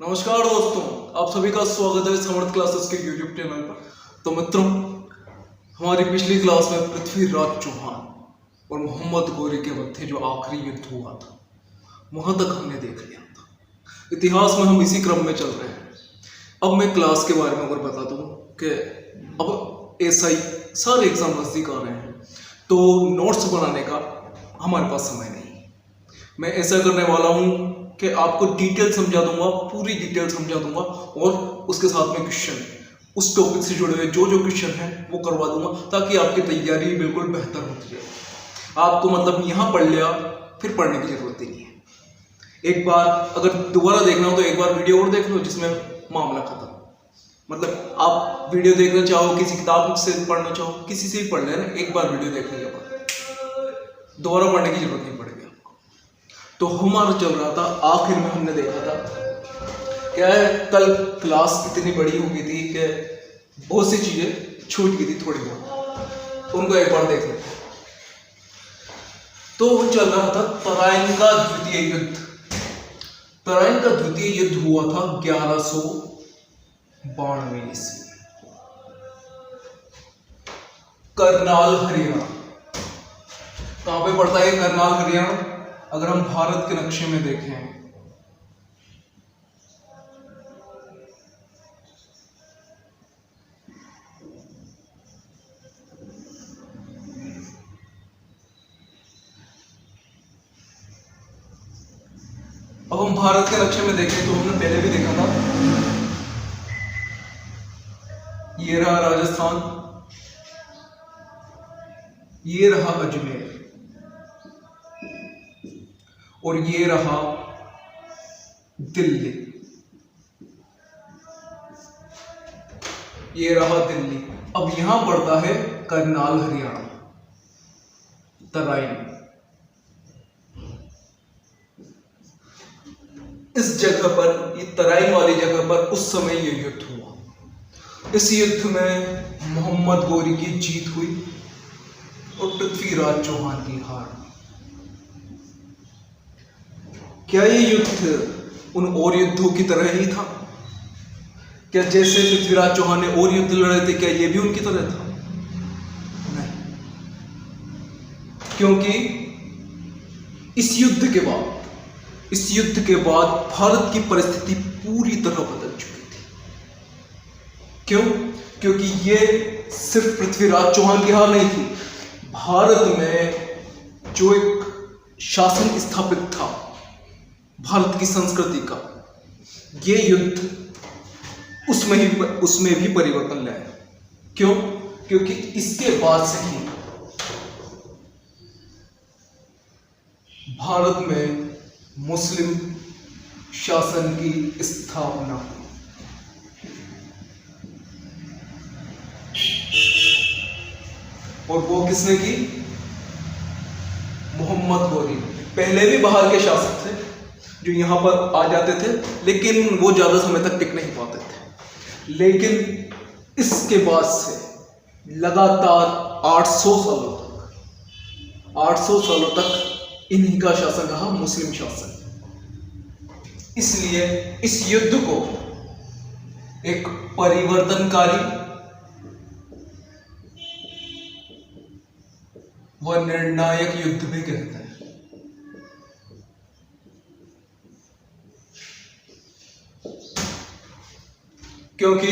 नमस्कार दोस्तों, आप सभी का स्वागत है समर्थ क्लासेस के यूट्यूब चैनल पर। तो मित्रों, हमारी पिछली क्लास में पृथ्वीराज चौहान और मोहम्मद गौरी के मध्य जो आखिरी युद्ध हुआ था वहां तक हमने देख लिया था। इतिहास में हम इसी क्रम में चल रहे हैं। अब मैं क्लास के बारे में अगर बता दूं कि अब एसआई सारे एग्जाम नजदीक आ रहे हैं, तो नोट्स बनाने का हमारे पास समय नहीं। मैं ऐसा करने वाला हूं कि आपको डिटेल समझा दूंगा, पूरी डिटेल समझा दूंगा और उसके साथ में क्वेश्चन उस टॉपिक से जुड़े हुए जो क्वेश्चन हैं वो करवा दूंगा, ताकि आपकी तैयारी बिल्कुल बेहतर होती जाए। आपको मतलब यहाँ पढ़ लिया फिर पढ़ने की जरूरत ही नहीं है। एक बार अगर दोबारा देखना हो तो एक बार वीडियो और देख लो, जिसमें मामला खत्म। मतलब आप वीडियो देखना चाहो, किसी किताब से पढ़ना चाहो, किसी से भी पढ़ लेना, एक बार वीडियो देखने के बाद दोबारा पढ़ने की जरूरत नहीं पड़ेगी। तो हमारा चल रहा था, आखिर में हमने देखा था क्या है, कल क्लास इतनी बड़ी हो गई थी कि बहुत सी चीजें छूट गई थी थोड़ी बहुत, उनको एक बार देख लेते हैं। तो वो चल रहा था तराइन का द्वितीय युद्ध। तराइन का द्वितीय युद्ध हुआ था 1192 ईस्वी, करनाल हरियाणा। कहां पे पड़ता है करनाल हरियाणा? अगर हम भारत के नक्शे में देखें अब हम भारत के नक्शे में देखें तो हमने पहले भी देखा था, ये रहा राजस्थान, ये रहा अजमेर और ये रहा दिल्ली, ये रहा दिल्ली। अब यहां पड़ता है करनाल हरियाणा, तराइन। इस जगह पर, ये तराइन वाली जगह पर उस समय ये युद्ध हुआ। इस युद्ध में मोहम्मद गौरी की जीत हुई और पृथ्वीराज चौहान की हार। क्या ये युद्ध उन और युद्धों की तरह ही था? क्या जैसे पृथ्वीराज चौहान ने और युद्ध लड़े थे, क्या ये भी उनकी तरह था? नहीं, क्योंकि इस युद्ध के बाद भारत की परिस्थिति पूरी तरह बदल चुकी थी। क्यों? क्योंकि ये सिर्फ पृथ्वीराज चौहान की हार नहीं थी। भारत में जो एक शासन स्थापित था भारत की संस्कृति का, ये युद्ध उसमें भी परिवर्तन लाया। क्यों? क्योंकि इसके बाद से ही भारत में मुस्लिम शासन की स्थापना हुई। और वो किसने की? मोहम्मद गौरी। पहले भी बाहर के शासक थे जो यहां पर आ जाते थे, लेकिन वो ज्यादा समय तक टिक नहीं पाते थे। लेकिन इसके बाद से लगातार 800 सालों तक इन्हीं का शासन रहा, मुस्लिम शासन। इसलिए इस युद्ध को एक परिवर्तनकारी व निर्णायक युद्ध भी कहते हैं। क्योंकि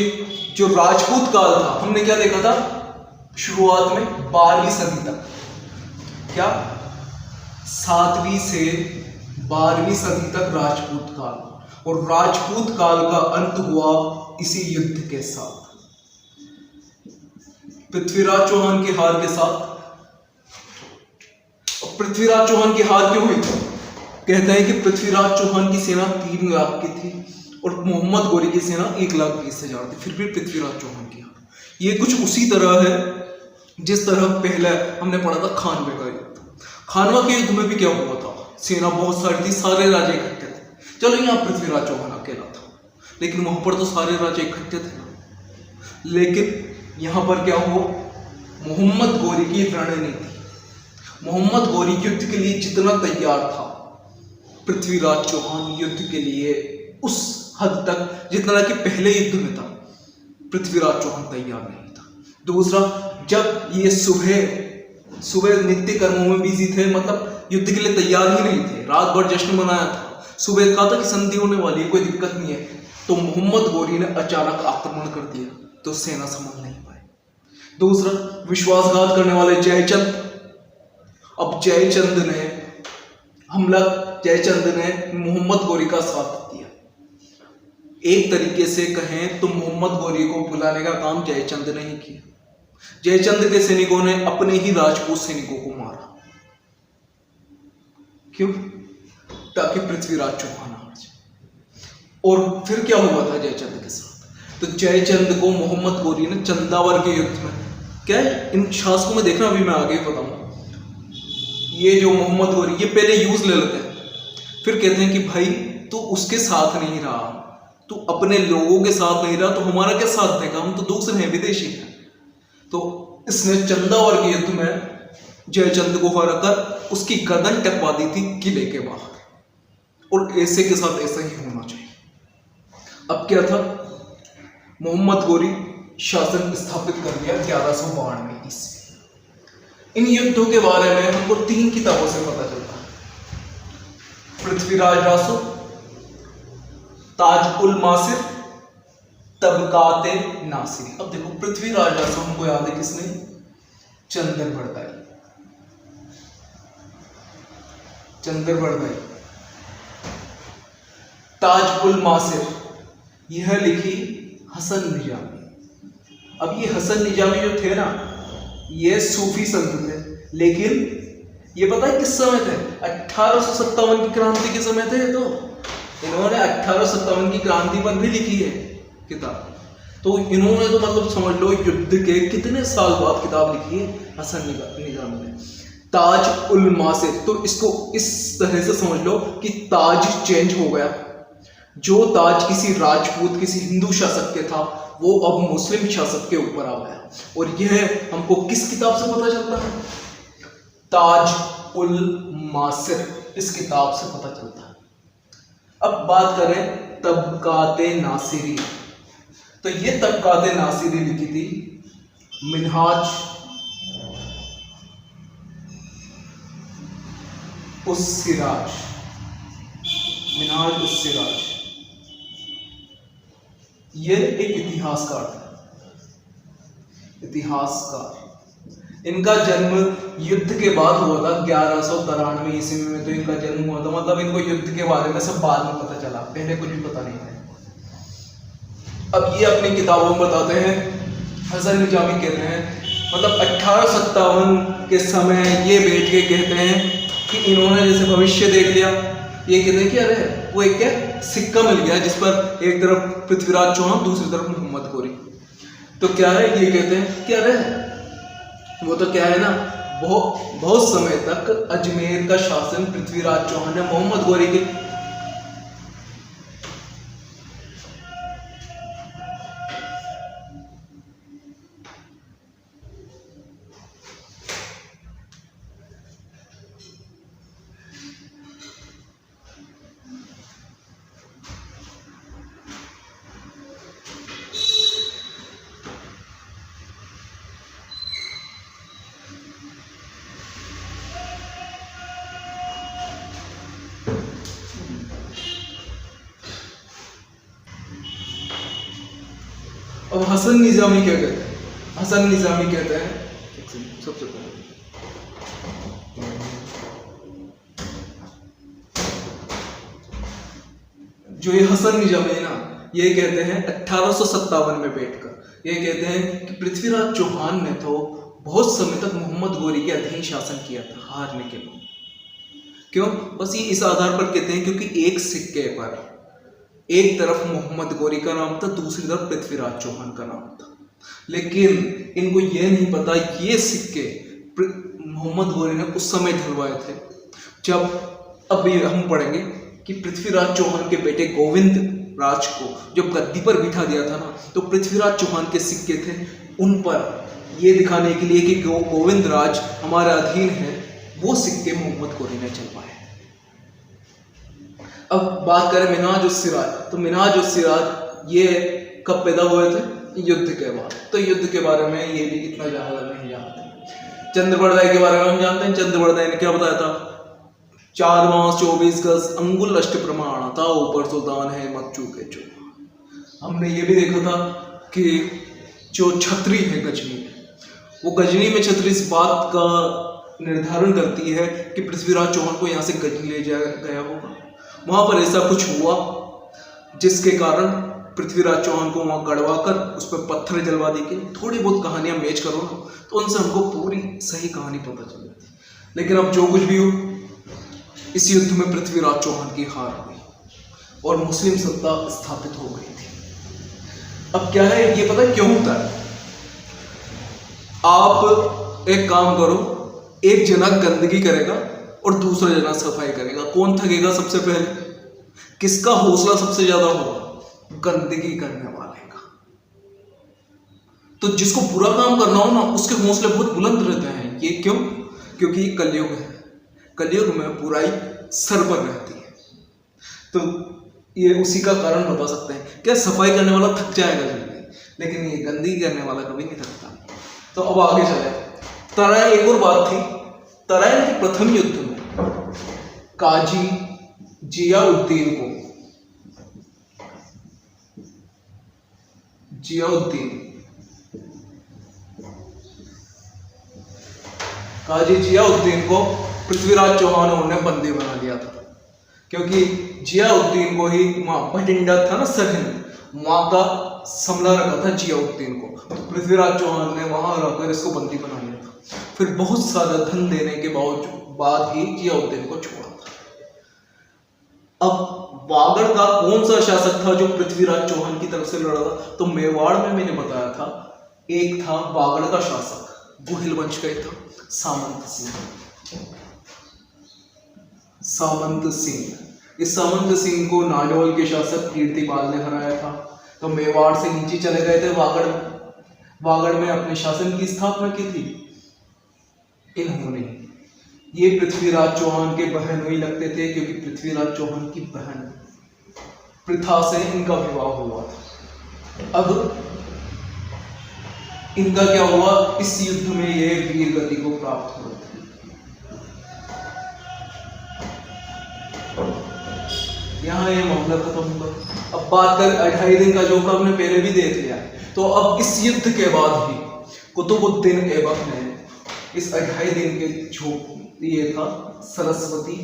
जो राजपूत काल था, हमने क्या देखा था शुरुआत में? 12वीं सदी तक, क्या 7वीं से 12वीं सदी तक राजपूत काल, और राजपूत काल का अंत हुआ इसी युद्ध के साथ, पृथ्वीराज चौहान की हार के साथ। पृथ्वीराज चौहान की हार क्यों हुई? कहते हैं कि पृथ्वीराज चौहान की सेना 3 लाख की थी और मोहम्मद गौरी की सेना 1,20,000 थी, फिर भी पृथ्वीराज चौहान की हार। ये कुछ उसी तरह है जिस तरह पहले हमने पढ़ा था खानवा का युद्ध। खानवा के युद्ध में भी क्या हुआ था? सेना बहुत सारी थी, सारे राजे इकट्ठे थे। चलो यहाँ पृथ्वीराज चौहान अकेला था, लेकिन वहां पर तो सारे राजे इकट्ठे थे ना। लेकिन यहां पर क्या हुआ? मोहम्मद गौरी की रणनीति, मोहम्मद गौरी युद्ध के लिए जितना तैयार था, पृथ्वीराज चौहान युद्ध के लिए उस हद तक जितना कि पहले युद्ध में था पृथ्वीराज चौहान तैयार नहीं था। दूसरा, जब ये सुबह नित्य कर्मों में बिजी थे, मतलब युद्ध के लिए तैयार ही नहीं थे, रात भर जश्न मनाया था, सुबह कहा था कि संधि होने वाली है, कोई दिक्कत नहीं है, तो मोहम्मद गोरी ने अचानक आक्रमण कर दिया तो सेना संभाल नहीं पाई। दूसरा, विश्वासघात करने वाले जयचंद, अब जयचंद ने मोहम्मद गोरी का साथ दिया। एक तरीके से कहें तो मोहम्मद गोरी को बुलाने का काम जयचंद ने ही किया। जयचंद के सैनिकों ने अपने ही राजपूत सैनिकों को मारा। क्यों? ताकि पृथ्वीराज चौहान आ जाए। और फिर क्या हुआ था जयचंद के साथ? तो जयचंद को मोहम्मद गोरी ने चंदावर के युद्ध में, क्या है इन शासकों में देखना, अभी मैं आगे बताऊंगा, ये जो मोहम्मद गोरी ये पहले यूज ले लेते हैं, फिर कहते हैं कि भाई तू उसके साथ नहीं रहा, तू अपने लोगों के साथ नहीं रहा, तो हमारा क्या साथ देगा, हम तो दूसरे हैं, विदेशी हैं। तो इसने चंदावर के युद्ध में जयचंद को हराकर उसकी गर्दन टकवा दी थी किले के बाहर, और ऐसे के साथ ऐसा ही होना चाहिए। अब क्या था, मोहम्मद गोरी शासन स्थापित कर दिया 1192 ईस्वी। इन युद्धों के बारे में हमको 3 किताबों से पता चलता है, पृथ्वीराज रासो, ताज उल मासिर, तबकाते नासिरी। अब देखो पृथ्वीराज रासो हमको याद है किसने, चंद्र बड़दाई। ताज उल मासिर यह लिखी हसन निजामी। अब ये हसन निजामी जो थे ना, ये सूफी संत थे, लेकिन ये पता है किस समय थे, 1857 की क्रांति के समय थे। तो इन्होंने 1857 की क्रांति पर भी लिखी है किताब। तो इन्होंने तो मतलब समझ लो युद्ध के कितने साल बाद किताब लिखी है हसन निजामी ने, ताज उल मासिर। तो इसको इस तरह से समझ लो कि ताज चेंज हो गया। जो ताज किसी राजपूत, किसी हिंदू शासक के था, वो अब मुस्लिम शासक के ऊपर आ गया। और यह हमको किस किताब से पता चलता है, ताज उल मासिर, इस किताब से पता चलता है। अब बात करें तबकाते नासिरी, तो ये तबकाते नासिरी लिखी थी मिनहाज उस सिराज। ये एक इतिहासकार था, इनका जन्म युद्ध के बाद हुआ था 1193 ईस्वी में। तो इनका जन्म हुआ था, मतलब इनको युद्ध के बारे में सब बाद में पता चला, पहले कुछ भी पता नहीं था। अब ये अपनी किताबों में बताते हैं, हसन निजामी कहते हैं, मतलब 1857 के समय ये बैठ के कहते हैं कि इन्होंने जैसे भविष्य देख लिया। ये कहते हैं कि अरे वो एक क्या सिक्का मिल गया जिस पर एक तरफ पृथ्वीराज चौहान, दूसरी तरफ मोहम्मद गोरी। तो क्या है, ये कहते हैं कि अरे वो तो क्या है ना, बहुत समय तक अजमेर का शासन पृथ्वीराज चौहान ने मोहम्मद गोरी के अब हसन निजामी क्या कहते हैं, हसन निजामी कहते हैं सबसे पहले जो ये हसन निजामी है ना, ये कहते हैं 1857 में बैठकर ये कहते हैं कि पृथ्वीराज चौहान ने तो बहुत समय तक मोहम्मद गोरी के अधीन शासन किया था हारने के बाद। क्यों? बस ये इस आधार पर कहते हैं क्योंकि एक सिक्के पर एक तरफ मोहम्मद गोरी का नाम था, दूसरी तरफ पृथ्वीराज चौहान का नाम था। लेकिन इनको ये नहीं पता ये सिक्के मोहम्मद गोरी ने उस समय ढलवाए थे जब, अब हम पढ़ेंगे कि पृथ्वीराज चौहान के बेटे गोविंद राज को जब गद्दी पर बिठा दिया था ना, तो पृथ्वीराज चौहान के सिक्के थे, उन पर ये दिखाने के लिए कि गोविंद राज हमारा अधीन है, वो सिक्के मोहम्मद गोरी ने चलवाए। अब बात करें मिन्हाजुस्सिराज, तो मिन्हाजुस्सिराज ये कब पैदा हुए थे? युद्ध के बाद। तो युद्ध के बारे में ये भी इतना ज्यादा नहीं जानते। चंद्रबरदाई के बारे में हम जानते हैं। चंद्रबरदाई ने क्या बताया था? 4 मास 24 गज अंगुल अष्ट प्रमाण था, ऊपर सुल्तान है मक्चू के चो। हमने ये भी देखा था कि जो छतरी है गजनी, वो गजनी में छतरी इस बात का निर्धारण करती है कि पृथ्वीराज चौहान को यहाँ से गजनी ले जाया गया होगा। वहां पर ऐसा कुछ हुआ जिसके कारण पृथ्वीराज चौहान को वहां गड़वा कर उस पर पत्थर जलवा दी गई। थोड़ी बहुत कहानियां मैच करो ना तो उनसे हमको पूरी सही कहानी पता चल जाती। लेकिन अब जो कुछ भी हो, इस युद्ध में पृथ्वीराज चौहान की हार हुई और मुस्लिम सत्ता स्थापित हो गई थी। अब क्या है ये पता है क्यों होता है? आप एक काम करो, एक जना गंदगी करेगा और दूसरा जना सफाई करेगा, कौन थकेगा सबसे पहले? किसका हौसला सबसे ज्यादा होगा? गंदगी करने वाले का। तो जिसको बुरा काम करना हो ना, उसके हौसले बहुत बुलंद रहते हैं। ये क्यों? क्योंकि ये कलयुग है। कलयुग में बुराई सर पर रहती है। तो ये उसी का कारण बता सकते हैं। क्या सफाई करने वाला थक जाएगा जल्दी, लेकिन ये गंदगी करने वाला कभी नहीं थकता। तो अब आगे चले। तराइन, एक और बात थी, तराइन के प्रथम युद्ध में काजी जियाउद्दीन को पृथ्वीराज चौहान ने बंदी बना लिया था, क्योंकि जियाउद्दीन को ही वहां भटिंडा था ना सरहिंद, वहां का समला रखा था जियाउद्दीन को। तो पृथ्वीराज चौहान ने वहां रहकर इसको बंदी बना लिया था। फिर बहुत सारा धन देने के बाद ही जियाउद्दीन को छोड़ा था। अब वागड़ का कौन सा शासक था जो पृथ्वीराज चौहान की तरफ से लड़ा था? तो मेवाड़ में मैंने बताया था, एक था वागड़ का शासक, गुहिल वंश का था, सामंत सिंह। इस सामंत सिंह को नाडोल के शासक कीर्तिपाल ने हराया था। तो मेवाड़ से नीचे चले गए थे वागड़ में अपने शासन की स्थापना की थी इन्होंने। ये पृथ्वीराज चौहान के बहनोई लगते थे, क्योंकि पृथ्वीराज चौहान की बहन पृथा से इनका विवाह हुआ था। अब इनका क्या हुआ? इस युद्ध में ये वीर गति को प्राप्त हुए थे। यहाँ ये मामला खत्म हुआ। अब बात कर 2.5 दिन का, जो हमने पहले भी देख लिया। तो अब इस युद्ध के बाद ही कुतुबुद्दीन ऐबक ने इस 2.5 दिन के जो ये था सरस्वती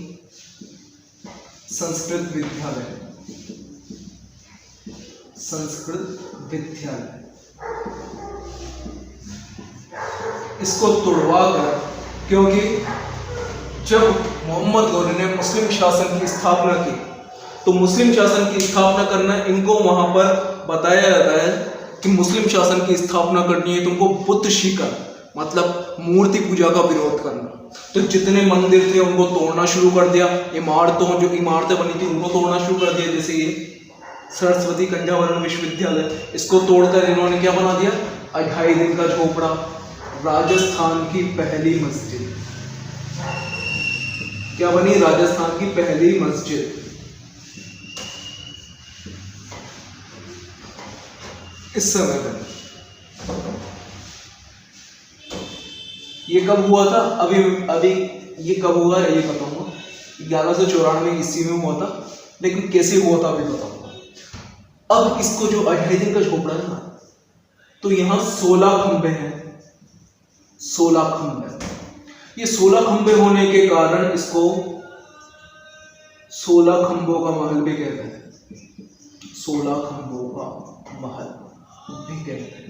संस्कृत विद्यालय इसको तोड़वा कर, क्योंकि जब मोहम्मद गौरी ने मुस्लिम शासन की स्थापना की, तो मुस्लिम शासन की स्थापना करना इनको वहां पर बताया जाता है कि मुस्लिम शासन की स्थापना करनी है तुमको बुद्ध शिकन, मतलब मूर्ति पूजा का विरोध करना। तो जितने मंदिर थे उनको तोड़ना शुरू कर दिया। जो इमारतें बनी थी उनको तोड़ना शुरू कर दिया। जैसे ये सरस्वती कंजावरण विश्वविद्यालय, इसको तोड़कर इन्होंने क्या बना दिया? 2.5 दिन का झोपड़ा, राजस्थान की पहली मस्जिद। क्या बनी? राजस्थान की पहली मस्जिद। इस समय बनी। ये कब हुआ था? अभी ये कब हुआ है ये बताऊंगा। 1194 ईस्वी में हुआ था, लेकिन कैसे हुआ था अभी बताऊंगा। अब इसको जो 2.5 दिन का झोपड़ा है ना, तो यहाँ 16 खंबे हैं। 16 खंबे। ये 16 खंबे होने के कारण इसको 16 खंबों का महल भी कहते हैं। 16 खंबों का महल भी कहते हैं।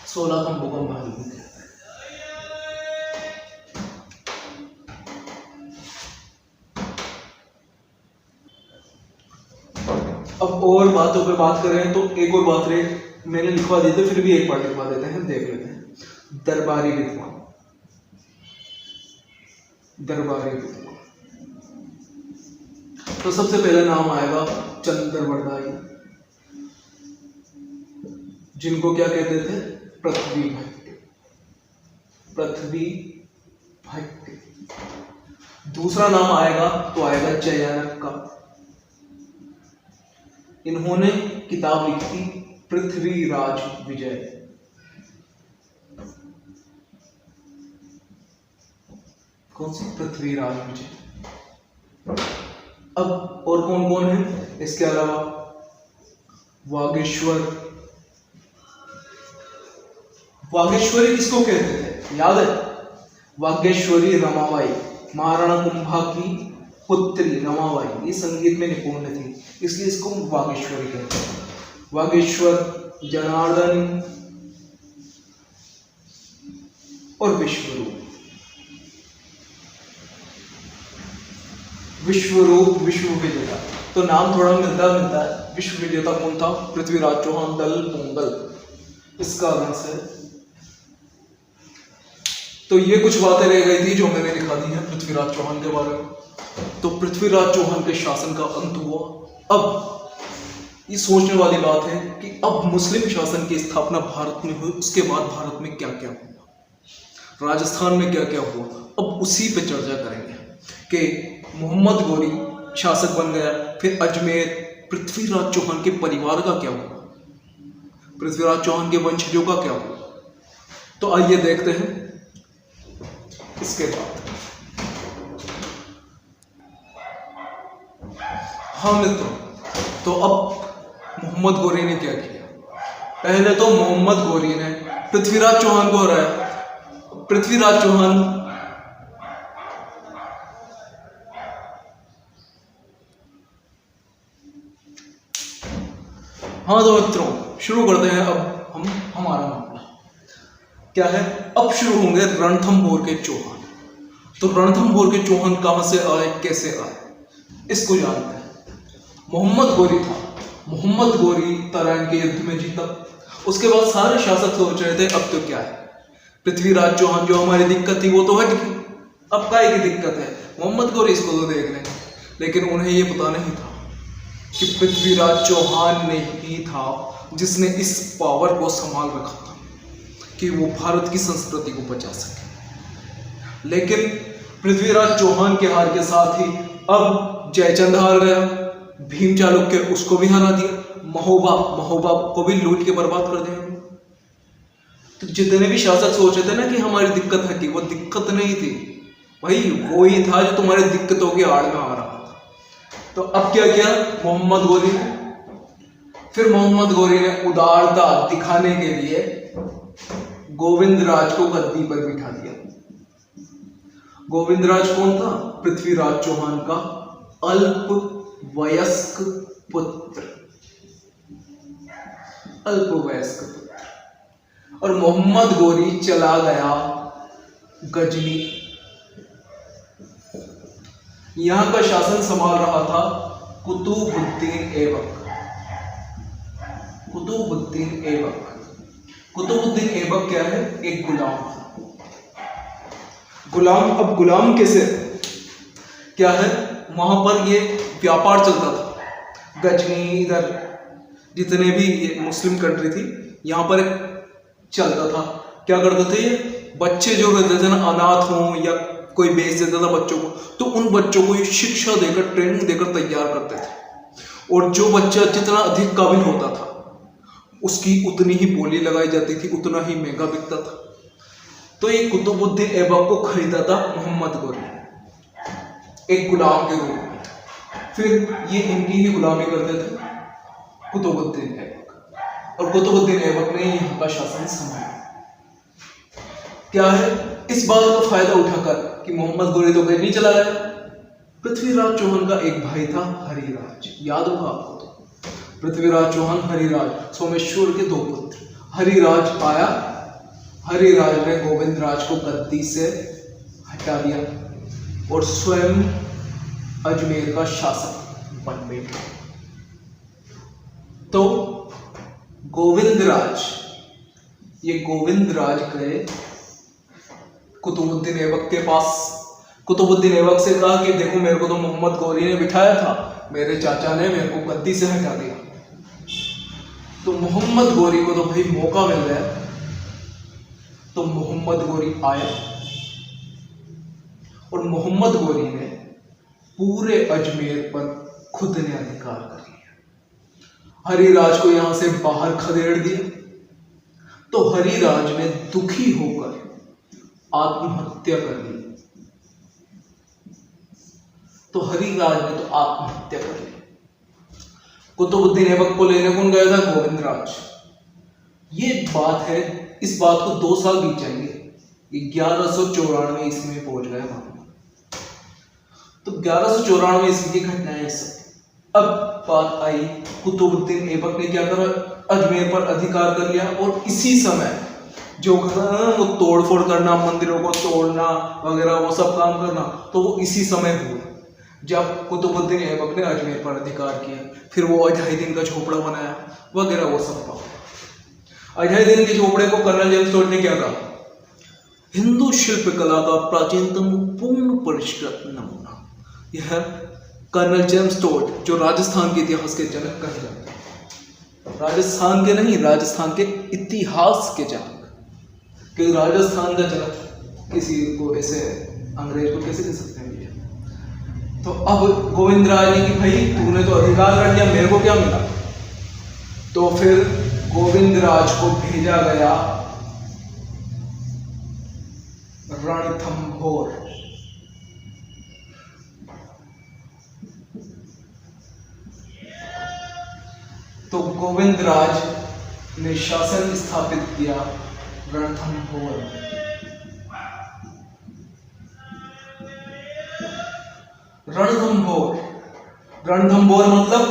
सोलह खंबों का महल भी कहते हैं। अब और बातों पे बात करें तो एक और बात रही, मैंने लिखवा दी थी, फिर भी एक बार लिखवा देते हैं, देख लेते हैं। दरबारी विद्वान। तो सबसे पहले नाम आएगा चंद्रबरदाई, जिनको क्या कहते थे? पृथ्वी भट्ट। पृथ्वी भट्ट। दूसरा नाम आएगा तो आएगा जयानक का। इन्होंने किताब लिखी थी पृथ्वीराज विजय। कौन सी? पृथ्वीराज विजय। अब और कौन कौन है इसके अलावा? वागीश्वर। वागेश्वरी किसको कहते थे याद है? वागेश्वरी रमाबाई, महाराणा कुंभा की पुत्री रमाबाई, ये संगीत में निपुण थी, इसलिए इसको वागेश्वरी कहते हैं। वागेश्वर, जनार्दन और विश्वरूप। विश्वरूप विश्व विजेता, तो नाम थोड़ा मिलता है। विश्व विजेता कौन था? पृथ्वीराज चौहान, दल पोंगल, इस कारण से। तो ये कुछ बातें रह गई थी जो मैंने लिखा दी है पृथ्वीराज चौहान के बारे में। तो पृथ्वीराज चौहान के शासन का अंत हुआ। अब ये सोचने वाली बात है कि अब मुस्लिम शासन की स्थापना भारत में हुई, उसके बाद भारत में क्या क्या हुआ, राजस्थान में क्या क्या हुआ, अब उसी पे चर्चा करेंगे कि मोहम्मद गोरी शासक बन गया, फिर अजमेर, पृथ्वीराज चौहान के परिवार का क्या हुआ, पृथ्वीराज चौहान के वंशजों का क्या हुआ। तो आइए देखते हैं इसके बाद। हाँ मित्रों, तो अब मोहम्मद गोरी ने क्या किया? पहले तो मोहम्मद गोरी ने पृथ्वीराज चौहान को हराया। पृथ्वीराज चौहान हाँ तो मित्रों शुरू करते हैं। अब हम हमारा मामला क्या है? अब शुरू होंगे रणथंभौर के चौहान। तो रणथंभौर के चौहान कहां से आए, कैसे आए, इसको जानते हैं। मोहम्मद गोरी था। मोहम्मद गोरी तराइन के युद्ध में जीता। उसके बाद सारे शासक सोच रहे थे अब तो क्या है, पृथ्वीराज चौहान जो हमारी दिक्कत थी वो तो हट गई, अब काय की दिक्कत है, मोहम्मद गोरी इसको तो देख लेंगे। लेकिन उन्हें ये पता नहीं था कि पृथ्वीराज चौहान ने ही था जिसने इस पावर को संभाल रखा था कि वो भारत की संस्कृति को बचा सके। लेकिन पृथ्वीराज चौहान के हार के साथ ही अब जयचंद हार गया, भीम चालुक्य उसको भी हरा दिया, महोबा को भी लूट के बर्बाद कर दिया। तो जितने भी शासक सोच रहे थे ना कि हमारी दिक्कत है, कि वो दिक्कत नहीं थी भाई, वो ही था जो तुम्हारी दिक्कतों की आड़ में आ रहा था। तो अब क्या किया मोहम्मद गोरी ने? फिर मोहम्मद गोरी ने उदारता दिखाने के लिए गोविंदराज को गद्दी पर बिठा दिया। गोविंदराज कौन था? पृथ्वीराज चौहान का अल्पवयस्क पुत्र, अल्पवयस्क पुत्र। और मोहम्मद गोरी चला गया गजनी। यहां का शासन संभाल रहा था कुतुबुद्दीन ऐबक। कुतुबुद्दीन ऐबक, कुतुबुद्दीन ऐबक क्या है? एक गुलाम था। गुलाम, अब गुलाम कैसे, क्या है, वहां पर ये व्यापार चलता था। गजनी, इधर जितने भी ये मुस्लिम कंट्री थी यहाँ पर चलता था। क्या करते थे ये बच्चे जो रहते थे ना, अनाथ हों या कोई बेच देता था बच्चों को, तो उन बच्चों को शिक्षा देकर, ट्रेनिंग देकर तैयार करते थे। और जो बच्चा जितना अधिक काबिल होता था उसकी उतनी ही बोली लगाई जाती थी, उतना ही महंगा बिकता था। तो ये कुतुबुद्दीन ऐबक को खरीदा था मोहम्मद गोरी एक गुलाम के रूप में। फिर ये इनकी ही गुलामी करते थे कुतुबुद्दीन ऐबक, और कुतुबुद्दीन ऐबक ने यहाँ का शासन संभाला। क्या है, इस बात का फायदा उठाकर कि मोहम्मद गोरी तो गजनी चला गया, पृथ्वीराज चौहान का एक भाई था हरिराज, याद होगा आपको। तो पृथ्वीराज चौहान, हरिराज, सोमेश्वर के दो पुत्र। हरिराज आया, हरिराज ने गोविंदराज को गद्दी से हटा दिया और स्वयं अजमेर का शासक बन बैठा। तो गोविंदराज, ये गोविंदराज गए कुतुबुद्दीन ऐबक के पास। कुतुबुद्दीन ऐबक से कहा कि देखो मेरे को तो मोहम्मद गोरी ने बिठाया था, मेरे चाचा ने मेरे को गद्दी से हटा दिया। तो मोहम्मद गोरी को तो भाई मौका मिल गया, तो मोहम्मद गोरी आया और मोहम्मद गोरी ने पूरे अजमेर पर खुद ने अधिकार कर लिया। हरिराज को यहां से बाहर खदेड़ दिया। तो हरिराज ने दुखी होकर आत्महत्या कर ली। तो हरिराज ने तो आत्महत्या कर ली। कुतुबुद्दीन ऐबक को लेने कौन गया था? गोविंदराज। ये बात है, इस बात को 2 साल बीत जाएंगे। 1194 ईस्वी में पहुंच गए वहां। तो 1194 ईस्वी की घटना है सब। अब बात आई, कुतुबुद्दीन ऐबक ने क्या करा? अजमेर पर अधिकार कर लिया। और इसी समय जो वो तोड़फोड़ करना, मंदिरों को तोड़ना वगैरह, वो सब काम करना, तो वो इसी समय हुआ जब कुतुबुद्दीन ऐबक ने अजमेर पर अधिकार किया। फिर वो अजाहिदीन का झोपड़ा बनाया वगैरह, वो सब बात। अजाहिदीन के झोपड़े को कर्नल जेम्स टोड ने क्या कहा? हिंदू शिल्प कला का प्राचीनतम पूर्ण परिष्कृत नमूना। यह कर्नल जेम्स टोड, जो राजस्थान के इतिहास के जनक कहे जाते हैं, राजस्थान के नहीं, राजस्थान के इतिहास के जनक। कि राजस्थान का जनक किसी को ऐसे अंग्रेज को कैसे कह सकते हैं भैया? तो अब गोविंदराज ने कि भाई तूने तो अधिकार कर लिया, मेरे को क्या मिला? तो फिर गोविंदराज को भेजा गया रणथंभौर। तो गोविंदराज ने शासन स्थापित किया रणथंभौर। रणथंभौर, रणथंभौर मतलब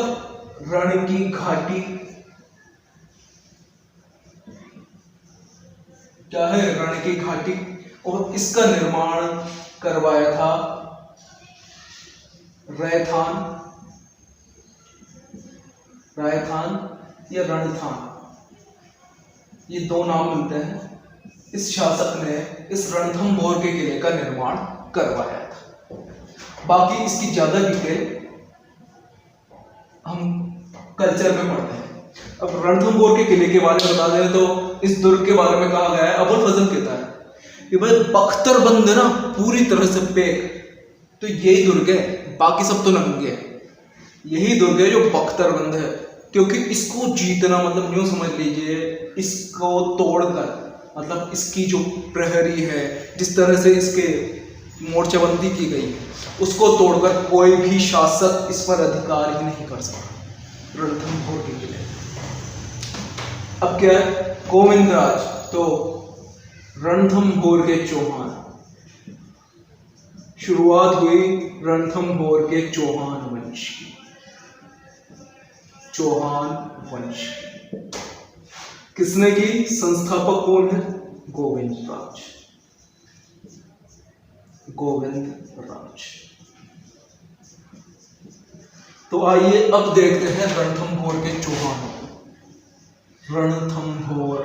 रण की घाटी। क्या है? रण की घाटी। और इसका निर्माण करवाया था रायथान या रणथान, ये 2 नाम मिलते हैं। इस शासक ने इस रणथंभौर के किले का निर्माण करवाया था। बाकी इसकी ज्यादा डिटेल हम कल्चर में पढ़ते हैं। अब रणथंभौर के किले के बारे में बता दें तो इस दुर्ग के बारे में कहा गया है, अबुल फजल कहता है कि भाई बख्तरबंद है ना पूरी तरह से पैक, तो यही दुर्ग है, बाकी सब तो नंगे है। यही दुर्ग है जो बख्तरबंद है, क्योंकि इसको जीतना मतलब यूं समझ लीजिए, इसको तोड़कर मतलब इसकी जो प्रहरी है, जिस तरह से इसके मोर्चाबंदी की गई है, उसको तोड़कर कोई भी शासक इस पर अधिकार ही नहीं कर सकता। रणथंभौर के किले। अब क्या है? गोविंदराज तो रणथंभौर के चौहान। शुरुआत हुई रणथंभौर के चौहान वंश की। चौहान वंश किसने की? संस्थापक कौन है? गोविंदराज। गोविंदराज। तो आइए अब देखते हैं रणथंभौर के चौहान। रणथंभौर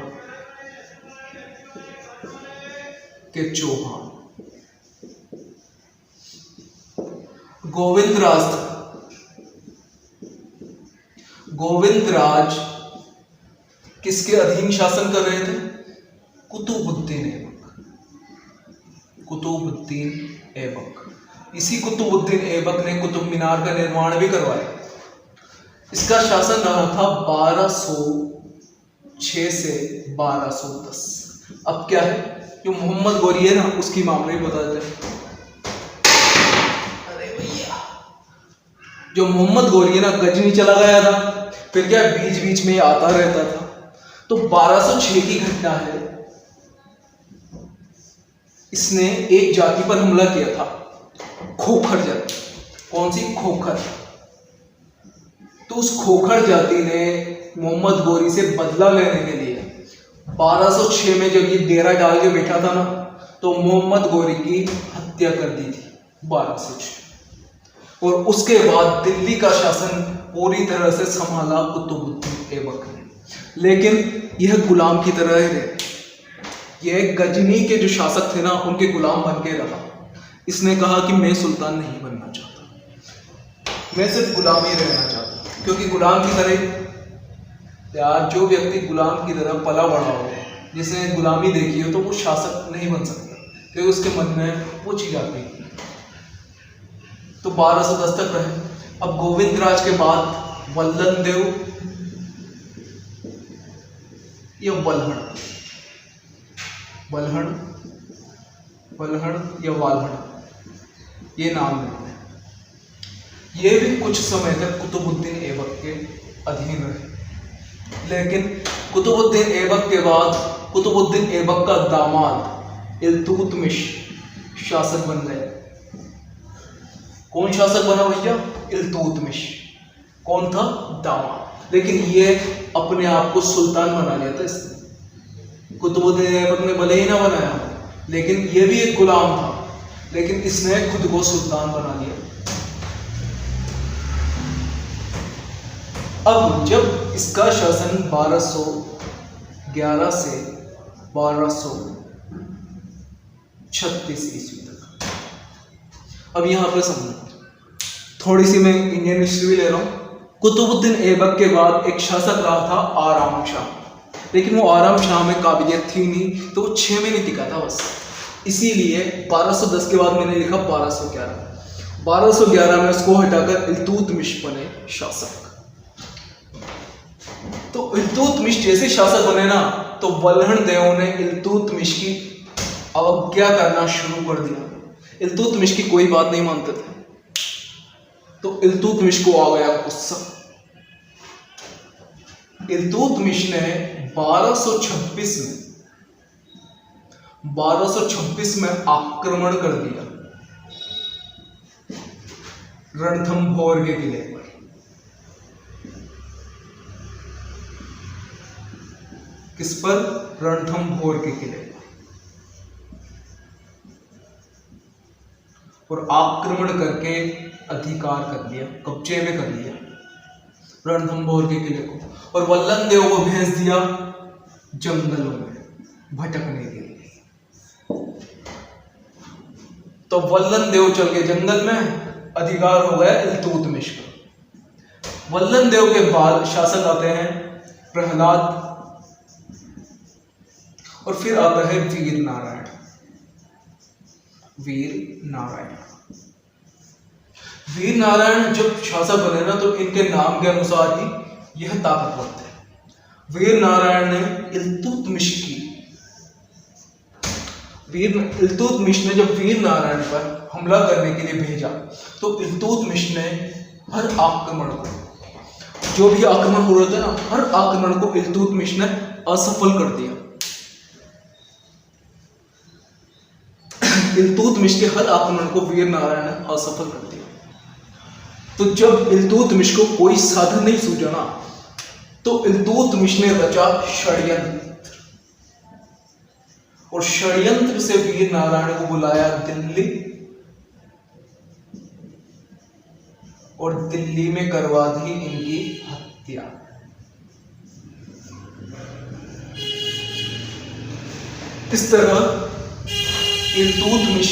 के चौहान। गोविंदराज किसके अधीन शासन कर रहे थे? कुतुबुद्दीन ऐबक। कुतुबुद्दीन ऐबक। इसी कुतुबुद्दीन ऐबक ने कुतुब मीनार का निर्माण भी करवाया। इसका शासन रहा था 1206 से 1210। अब क्या है, जो मोहम्मद गोरी है ना, उसकी मामले में बता देते हैं। अरे भैया, जो मोहम्मद गोरी है ना, गजनी चला गया था, फिर क्या बीच बीच में आता रहता था। तो 1206 की घटना है, इसने एक जाति पर हमला किया था, खोखर जाति। कौन सी? खोखर। तो उस खोखर जाति ने मोहम्मद गोरी से बदला लेने के लिए 1206 में जब ये डेरा डाल के बैठा था ना, तो मोहम्मद गोरी की हत्या कर दी थी 1206। और उसके बाद दिल्ली का शासन पूरी तरह से संभाला कुतुबुद्दीन ऐबक ने। लेकिन यह गुलाम की तरह रहे। यह गजनी के जो शासक थे ना, उनके गुलाम बन के रहा। इसने कहा कि मैं सुल्तान नहीं बनना चाहता, मैं सिर्फ गुलाम ही रहना चाहता। क्योंकि गुलाम की तरह यार, जो व्यक्ति गुलाम की तरह पला बड़ा हो, जिसने गुलामी देखी हो तो वो शासक नहीं बन सकता, क्योंकि उसके मन में वो चीज आती है। तो 1210 तक रहे। अब गोविंदराज के बाद वल्लन देव या वल्हण, वल्हण वल्हण या वाल्हण, ये नाम है। ये भी कुछ समय तक कुतुबुद्दीन ऐबक के अधीन रहे, लेकिन कुतुबुद्दीन ऐबक के बाद कुतुबुद्दीन ऐबक का दामाद इल्तुतमिश शासक बन गए। कौन शासक बना भैया? इल्तुतमिश। कौन था? दामाद। लेकिन ये अपने आप को सुल्तान बना लिया था इसने। कुतुबुद्दीन ऐबक ने भले ही ना बनाया, लेकिन ये भी एक गुलाम था, लेकिन इसने खुद को सुल्तान बना लिया। अब जब इसका शासन 1211 से 1236 ईस्वी तक। अब यहां पर समझो, थोड़ी सी मैं इंडियन हिस्ट्री भी ले रहा हूं। कुतुबुद्दीन ऐबक के बाद एक शासक रहा था आराम शाह, लेकिन वो आराम शाह में काबिलियत थी नहीं, तो वो 6 महीने टिका था बस। इसीलिए 1210 के बाद मैंने लिखा 1211। 1211 में उसको हटाकर इल्तुतमिश बने शासक। तो इल्तुतमिश जैसे शासक बने ना, तो वल्हण देवों ने इल्तुतमिश की अवज्ञा करना शुरू कर दिया। इल्तुतमिश की कोई बात नहीं मानते थे, तो इल्तुतमिश को आ गया गुस्सा। इल्तुतमिश ने 1226 में आक्रमण कर दिया रणथंभौर के किले पर। किस पर? रणथंभौर के किले पर। और आक्रमण करके अधिकार कर लिया, कब्जे में कर लिया रणथंभौर के किले को। और वल्लन देव को भेज दिया जंगलों में भटकने के लिए। तो वल्लन देव चल के जंगल में, अधिकार हो गया इल्तुतमिश का। वल्लन देव के बाद शासक आते हैं प्रहलाद, और फिर आता है वीर नारायण। वीर नारायण वीर नारायण जब शासक बने ना, तो इनके नाम के अनुसार ही यह ताकतवर थे। वीर नारायण ने इल्तुतमिश ने जब वीर नारायण पर हमला करने के लिए भेजा, तो इल्तुतमिश ने हर आक्रमण को, जो भी आक्रमण हो रहे थे ना, हर आक्रमण को इल्तुतमिश ने असफल कर दिया। इल्तुतमिश के हर आक्रमण को वीर नारायण ने असफल कर दिया। तो जब इल्तुतमिश को कोई साधन नहीं सूझा ना, तो इल्तुतमिश ने रचा षड्यंत्र, और षड्यंत्र से वीर नारायण को बुलाया दिल्ली, और दिल्ली में करवा दी इनकी हत्या। इस तरह इल्तुतमिश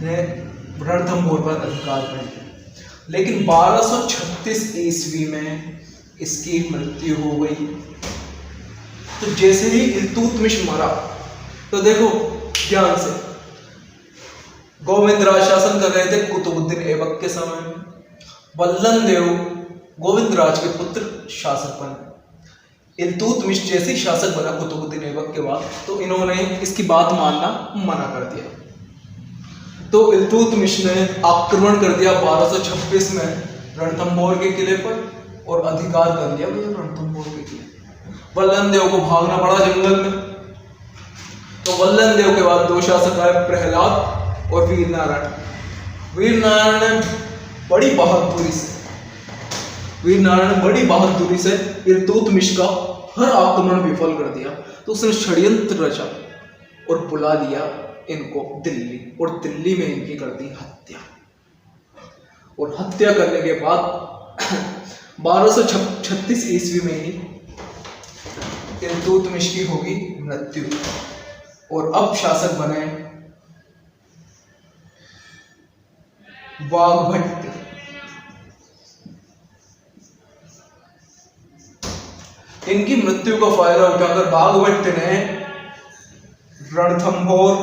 ने रणथंभौर पर अधिकार कर लिया। लेकिन 1236 ईस्वी में इसकी मृत्यु हो गई। तो जैसे ही इल्तुतमिश मरा, तो देखो ध्यान से, गोविंदराज शासन कर रहे थे कुतुबुद्दीन ऐबक के समय में। वल्लन देव गोविंदराज के पुत्र शासक बने। इल्तुतमिश जैसे ही शासक बना कुतुबुद्दीन ऐबक के बाद, तो इन्होंने इसकी बात मानना मना कर दिया। तो इल्तुतमिश ने आक्रमण कर दिया 1226 में रणथंभौर के किले पर, और अधिकार कर लिया भैया रणथंभौर के किले। वल्लन देव को भागना पड़ा जंगल में। तो वल्लन देव के बाद 2 शासक आए, प्रहलाद और वीर नारायण। वीर नारायण ने बड़ी बहादुरी से इल्तुतमिश का हर आक्रमण विफल कर दिया। तो उसने षड्यंत्र रचा और बुला लिया इनको दिल्ली, और दिल्ली में इनकी कर दी हत्या। और हत्या करने के बाद 1236 ईस्वी में ही इल्तुतमिश की होगी मृत्यु। और अब शासक बने वाघभट्ट। इनकी मृत्यु का फायदा उठाकर बाघभट्ट ने रणथंभौर,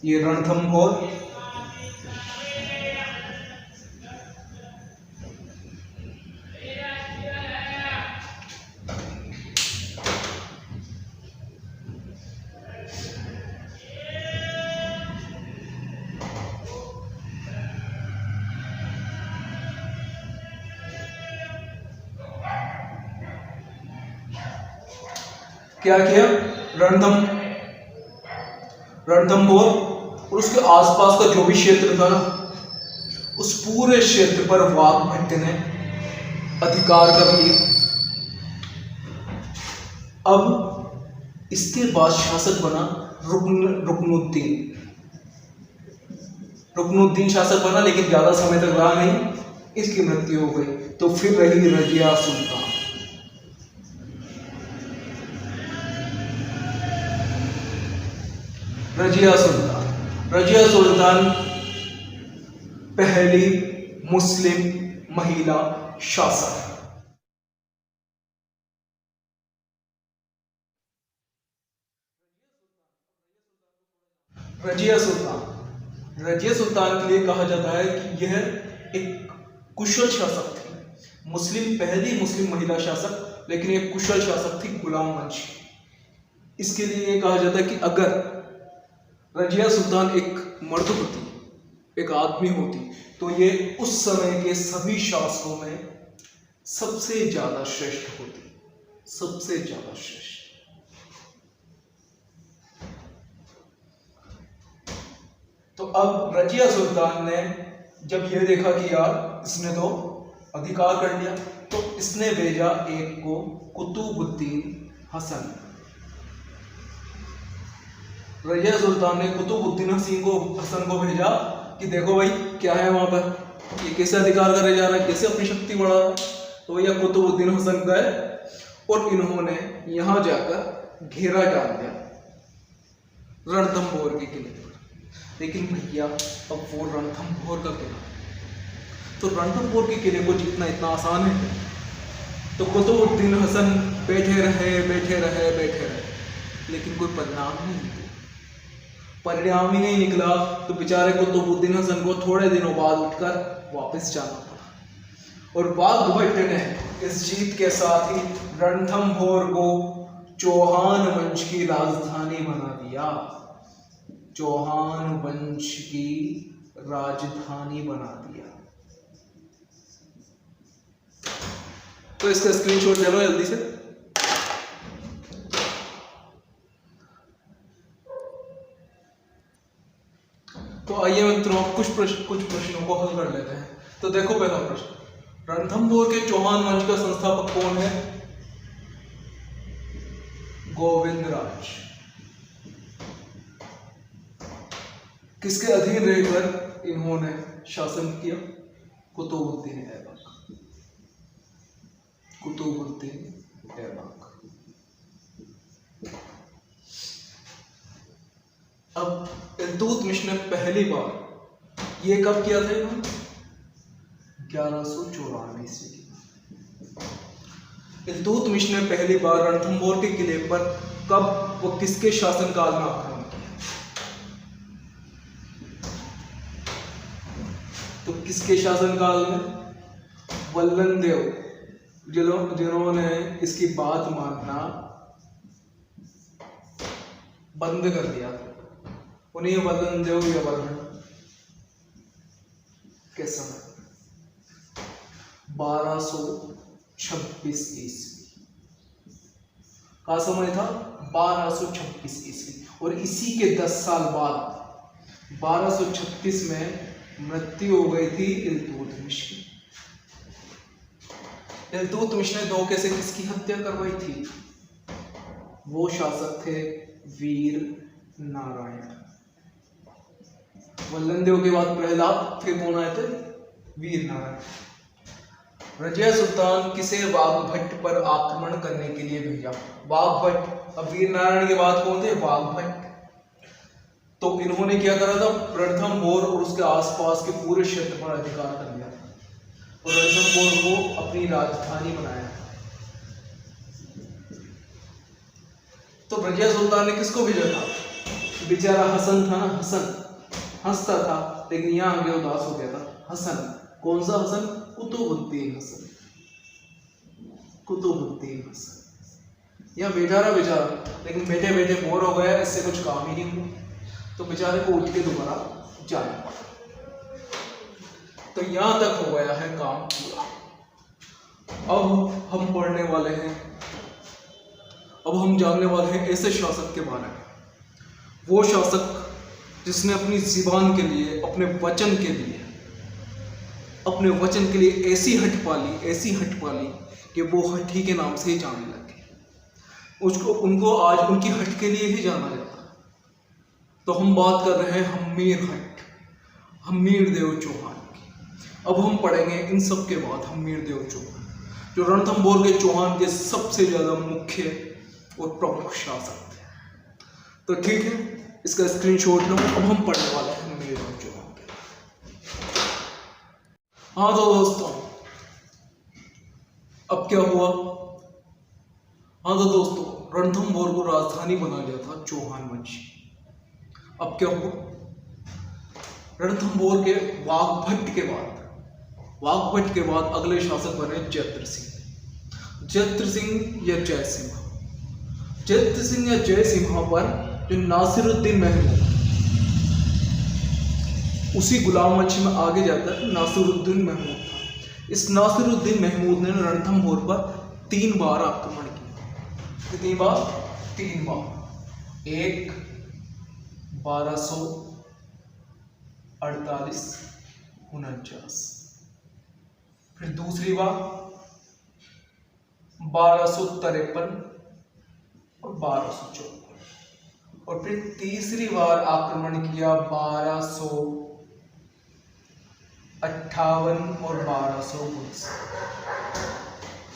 ये रणथंभौर क्या किया, रणथंभौर और उसके आसपास का जो भी क्षेत्र था ना, उस पूरे क्षेत्र पर बाघभट्ट ने अधिकार कर लिया। अब इसके बाद शासक बना रुकनुद्दीन शासक बना, लेकिन ज्यादा समय तक रहा नहीं, इसकी मृत्यु हो गई। तो फिर रही रजिया सुल्तान। रजिया सुल्तान पहली मुस्लिम महिला शासक। रजिया सुल्तान के लिए कहा जाता है कि यह एक कुशल शासक थी, पहली मुस्लिम महिला शासक, लेकिन एक कुशल शासक थी, गुलाम वंश। इसके लिए यह कहा जाता है कि अगर रजिया सुल्तान एक मर्द होती, एक आदमी होती, तो ये उस समय के सभी शासकों में सबसे ज्यादा श्रेष्ठ होती, सबसे ज्यादा श्रेष्ठ। तो अब रजिया सुल्तान ने जब यह देखा कि यार इसने तो अधिकार कर लिया, तो इसने भेजा एक को कुतुबुद्दीन हसन। रजिया सुल्तान ने कुतुबुद्दीन हसन को भेजा कि देखो भाई क्या है वहां पर, ये कैसे अधिकार करे जा रहा है, कैसे अपनी शक्ति बढ़ा रहा है। तो भैया कुतुबुद्दीन हसन गए और इन्होंने यहां जाकर घेरा डाल दिया रणथंभौर के किले पर। लेकिन भैया अब वो रणथंभौर का किला, तो रणथंभौर के किले को जीतना इतना आसान है? तो कुतुबुद्दीन हसन बैठे रहे, लेकिन कोई परिणाम ही नहीं निकला। तो बेचारे कुतुबुद्दीन हसन को थोड़े दिनों बाद उठकर वापस जाना पड़ा, और बाघभट्ट ने इस जीत के साथ ही रणथंभौर को चौहान वंश की राजधानी बना दिया, चौहान वंश की राजधानी बना दिया। तो इसका स्क्रीनशॉट ले लो जल्दी से। तो आइए मित्रों कुछ प्रश्नों को हल कर लेते हैं। तो देखो पहला प्रश्न, रणथंभौर के चौहान वंश का संस्थापक कौन है? गोविंदराज। किसके अधीन रहकर इन्होंने शासन किया? कुतुबुद्दीन ऐबक। अब इल्तुतमिश ने पहली बार ये कब किया था इन्होंने? 1194 ईस्वी। इल्तुतमिश ने पहली बार रणथंभौर के किले पर कब व किसके शासनकाल में आक्रमण किया? तो किसके शासनकाल में? वल्लन देव, जिन्होंने इसकी बात मानना बंद कर दिया, उन्हीं वल्लन देव या वल्लन के समय 1226 ईस्वी का समय था, 1226 ईस्वी। और इसी के 10 साल बाद 1236 में मृत्यु हो गई थी इल्तुतमिश की। इल्तुतमिश ने 2 कैसे किसकी हत्या करवाई थी? वो शासक थे वीर नारायण। वल्लन देव के बाद प्रहलाद, फिर कौन आए थे? वीर नारायण। रजिया सुल्तान किसे बाघभट्ट पर आक्रमण करने के लिए भेजा? बाघभट्ट। अब वीर नारायण के बाद कौन थे? बाघभट्ट। तो इन्होंने क्या करा था? रणथंभौर और उसके आसपास के पूरे क्षेत्र पर अधिकार कर लिया और रणथंभौर को अपनी राजधानी बनाया। तो रजिया सुल्तान ने किसको भेजा था? बेचारा हसन था ना, हसन हंसता था, लेकिन यहाँ आगे उदास हो गया था। हसन, कौन सा हसन? कुतुबुद्दीन हसन, कुतुबुद्दीन हसन। यह बेचारा बेचारा, लेकिन बैठे बैठे बोर हो गया, इससे कुछ काम ही नहीं हुआ, तो बेचारे को उठ के दोबारा जाना पड़ा। तो यहाँ तक हो गया है काम पूरा। अब हम पढ़ने वाले हैं, अब हम जानने वाले हैं ऐसे शासक के बारे में, वो शासक जिसने अपनी ज़ुबान के लिए, अपने वचन के लिए, अपने वचन के लिए ऐसी हट पाली कि वो हठी के नाम से ही जाने लगे। उनको आज उनकी हट के लिए ही जाना जाता है। तो हम बात कर रहे हैं हम्मीर देव चौहान की। अब हम पढ़ेंगे इन सब के बाद हम्मीर देव चौहान, जो रणथंभौर के चौहान के सबसे ज़्यादा मुख्य और प्रमुख शासक थे। तो ठीक है, इसका स्क्रीनशॉट लो। अब हम पढ़ने वाले हैं हम्मीर देव चौहान के। हाँ तो दोस्तों, अब क्या हुआ? हाँ तो दोस्तों, रणथंभौर को राजधानी बना लिया था चौहान वंश। अब क्या हुआ? रणथंभौर के वाघभट्ट के बाद अगले शासक बने जयद्र सिंह या जयसिम्हा पर जो नासिरुद्दीन महमूद, उसी गुलाम वंश में आगे जाकर नासिरुद्दीन महमूद था। इस नासिरुद्दीन महमूद ने रणथंभौर पर 3 बार आक्रमण किया। कितनी बार? 3 बार। एक 1248-49, फिर दूसरी बार 1253 और 1254, और फिर तीसरी बार आक्रमण किया 1258 और 1259।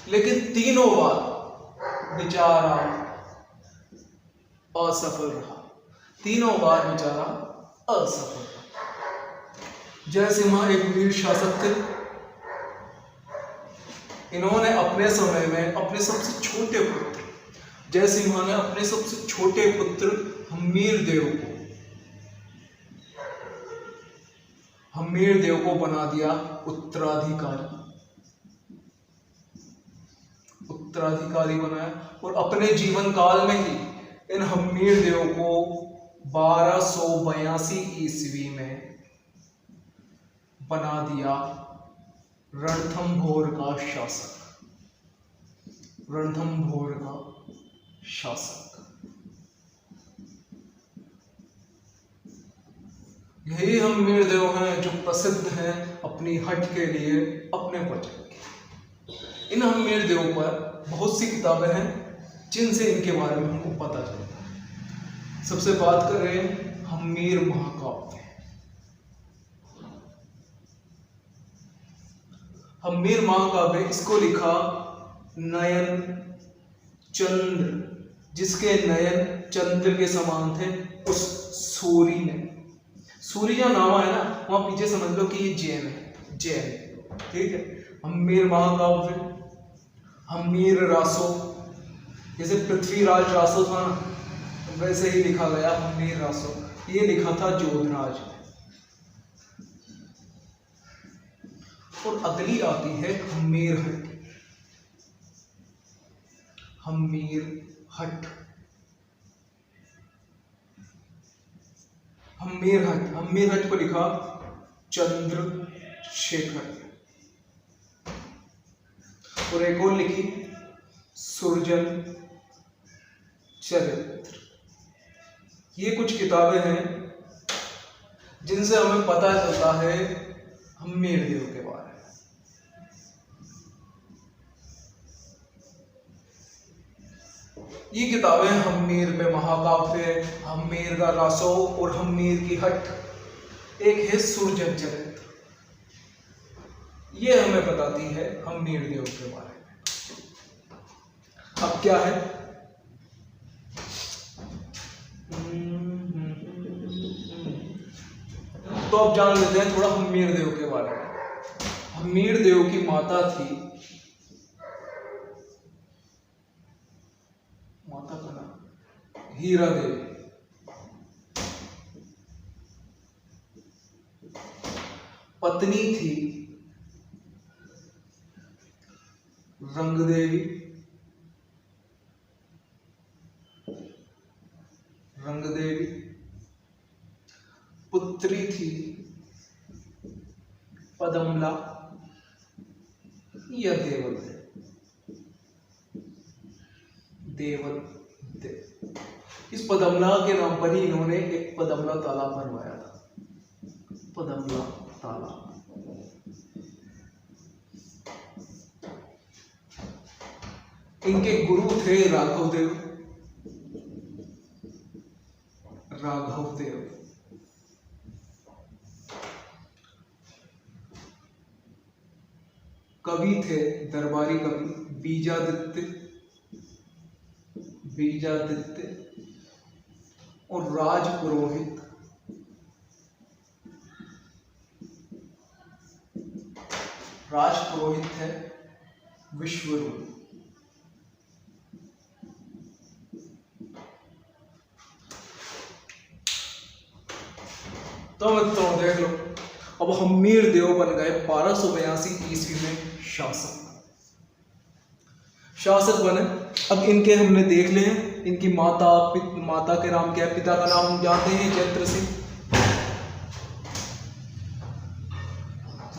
लेकिन तीनों बार बेचारा असफल रहा। जयसिम्हा एक वीर शासक थे। इन्होंने अपने समय में अपने सबसे छोटे पुत्र, जयसिम्हा ने अपने सबसे छोटे पुत्र हम्मीर देव को बना दिया उत्तराधिकारी बनाया, और अपने जीवन काल में ही इन हम्मीर देव को 1282 ईस्वी में बना दिया रणथंभौर का शासक। यही हम्मीर देव हैं जो प्रसिद्ध हैं अपनी हट के लिए, अपने वचन के। इन हम्मीर देव पर बहुत सी किताबें हैं जिनसे इनके बारे में हमको पता चलता है। सबसे बात करें हम्मीर महाकाव्य। हम्मीर महाकाव्य इसको लिखा नयन चंद्र, जिसके नयन चंद्र के समान थे, उस सूरी ने। सूरी जो नाम है ना, वहां पीछे समझ लो कि ये जैन है। ठीक है। हम्मीर महाकाव्य, हम्मीर रासो, जैसे पृथ्वीराज रासो था ना, वैसे ही लिखा गया हम्मीर रासो। ये लिखा था जोधराज ने। और अगली आती है हम्मीर हट को लिखा चंद्रशेखर, और एक और लिखी सुरजन चरित्र। ये कुछ किताबें हैं जिनसे हमें पता चलता है हम्मीर देव के बारे में। ये किताबें हम्मीर में महाकाव्य, हम्मीर का रासो और हम्मीर की हट, एक है सुरजन चरित्र। ये हमें बताती है हम्मीर देव के बारे में। अब क्या है? तो अब जान लेते हैं थोड़ा हम्मीर देव के बारे में। हम्मीर देव की माता थी, माता का नाम हीरा देवी। पत्नी थी रंग देवी, रंग देवी। पुत्री थी पदमला या देवल देवल दे। इस पदमला के नाम पर ही इन्होंने एक पदमला तालाब बनवाया था, पदमला तालाब। इनके गुरु थे राघव देव, राघव देव। कवि थे दरबारी कवि बीजादित्य, बीजादित्य। और राजपुरोहित राजपुरोहित है विश्वरूप। तो मित्रों देख लो, अब हम्मीर देव बन गए 1282 ईस्वी में शासक। शासक बने। अब इनके हमने देख लिए, इनकी माता के नाम क्या है, पिता का नाम हम जानते हैं जयंत्र सिंह,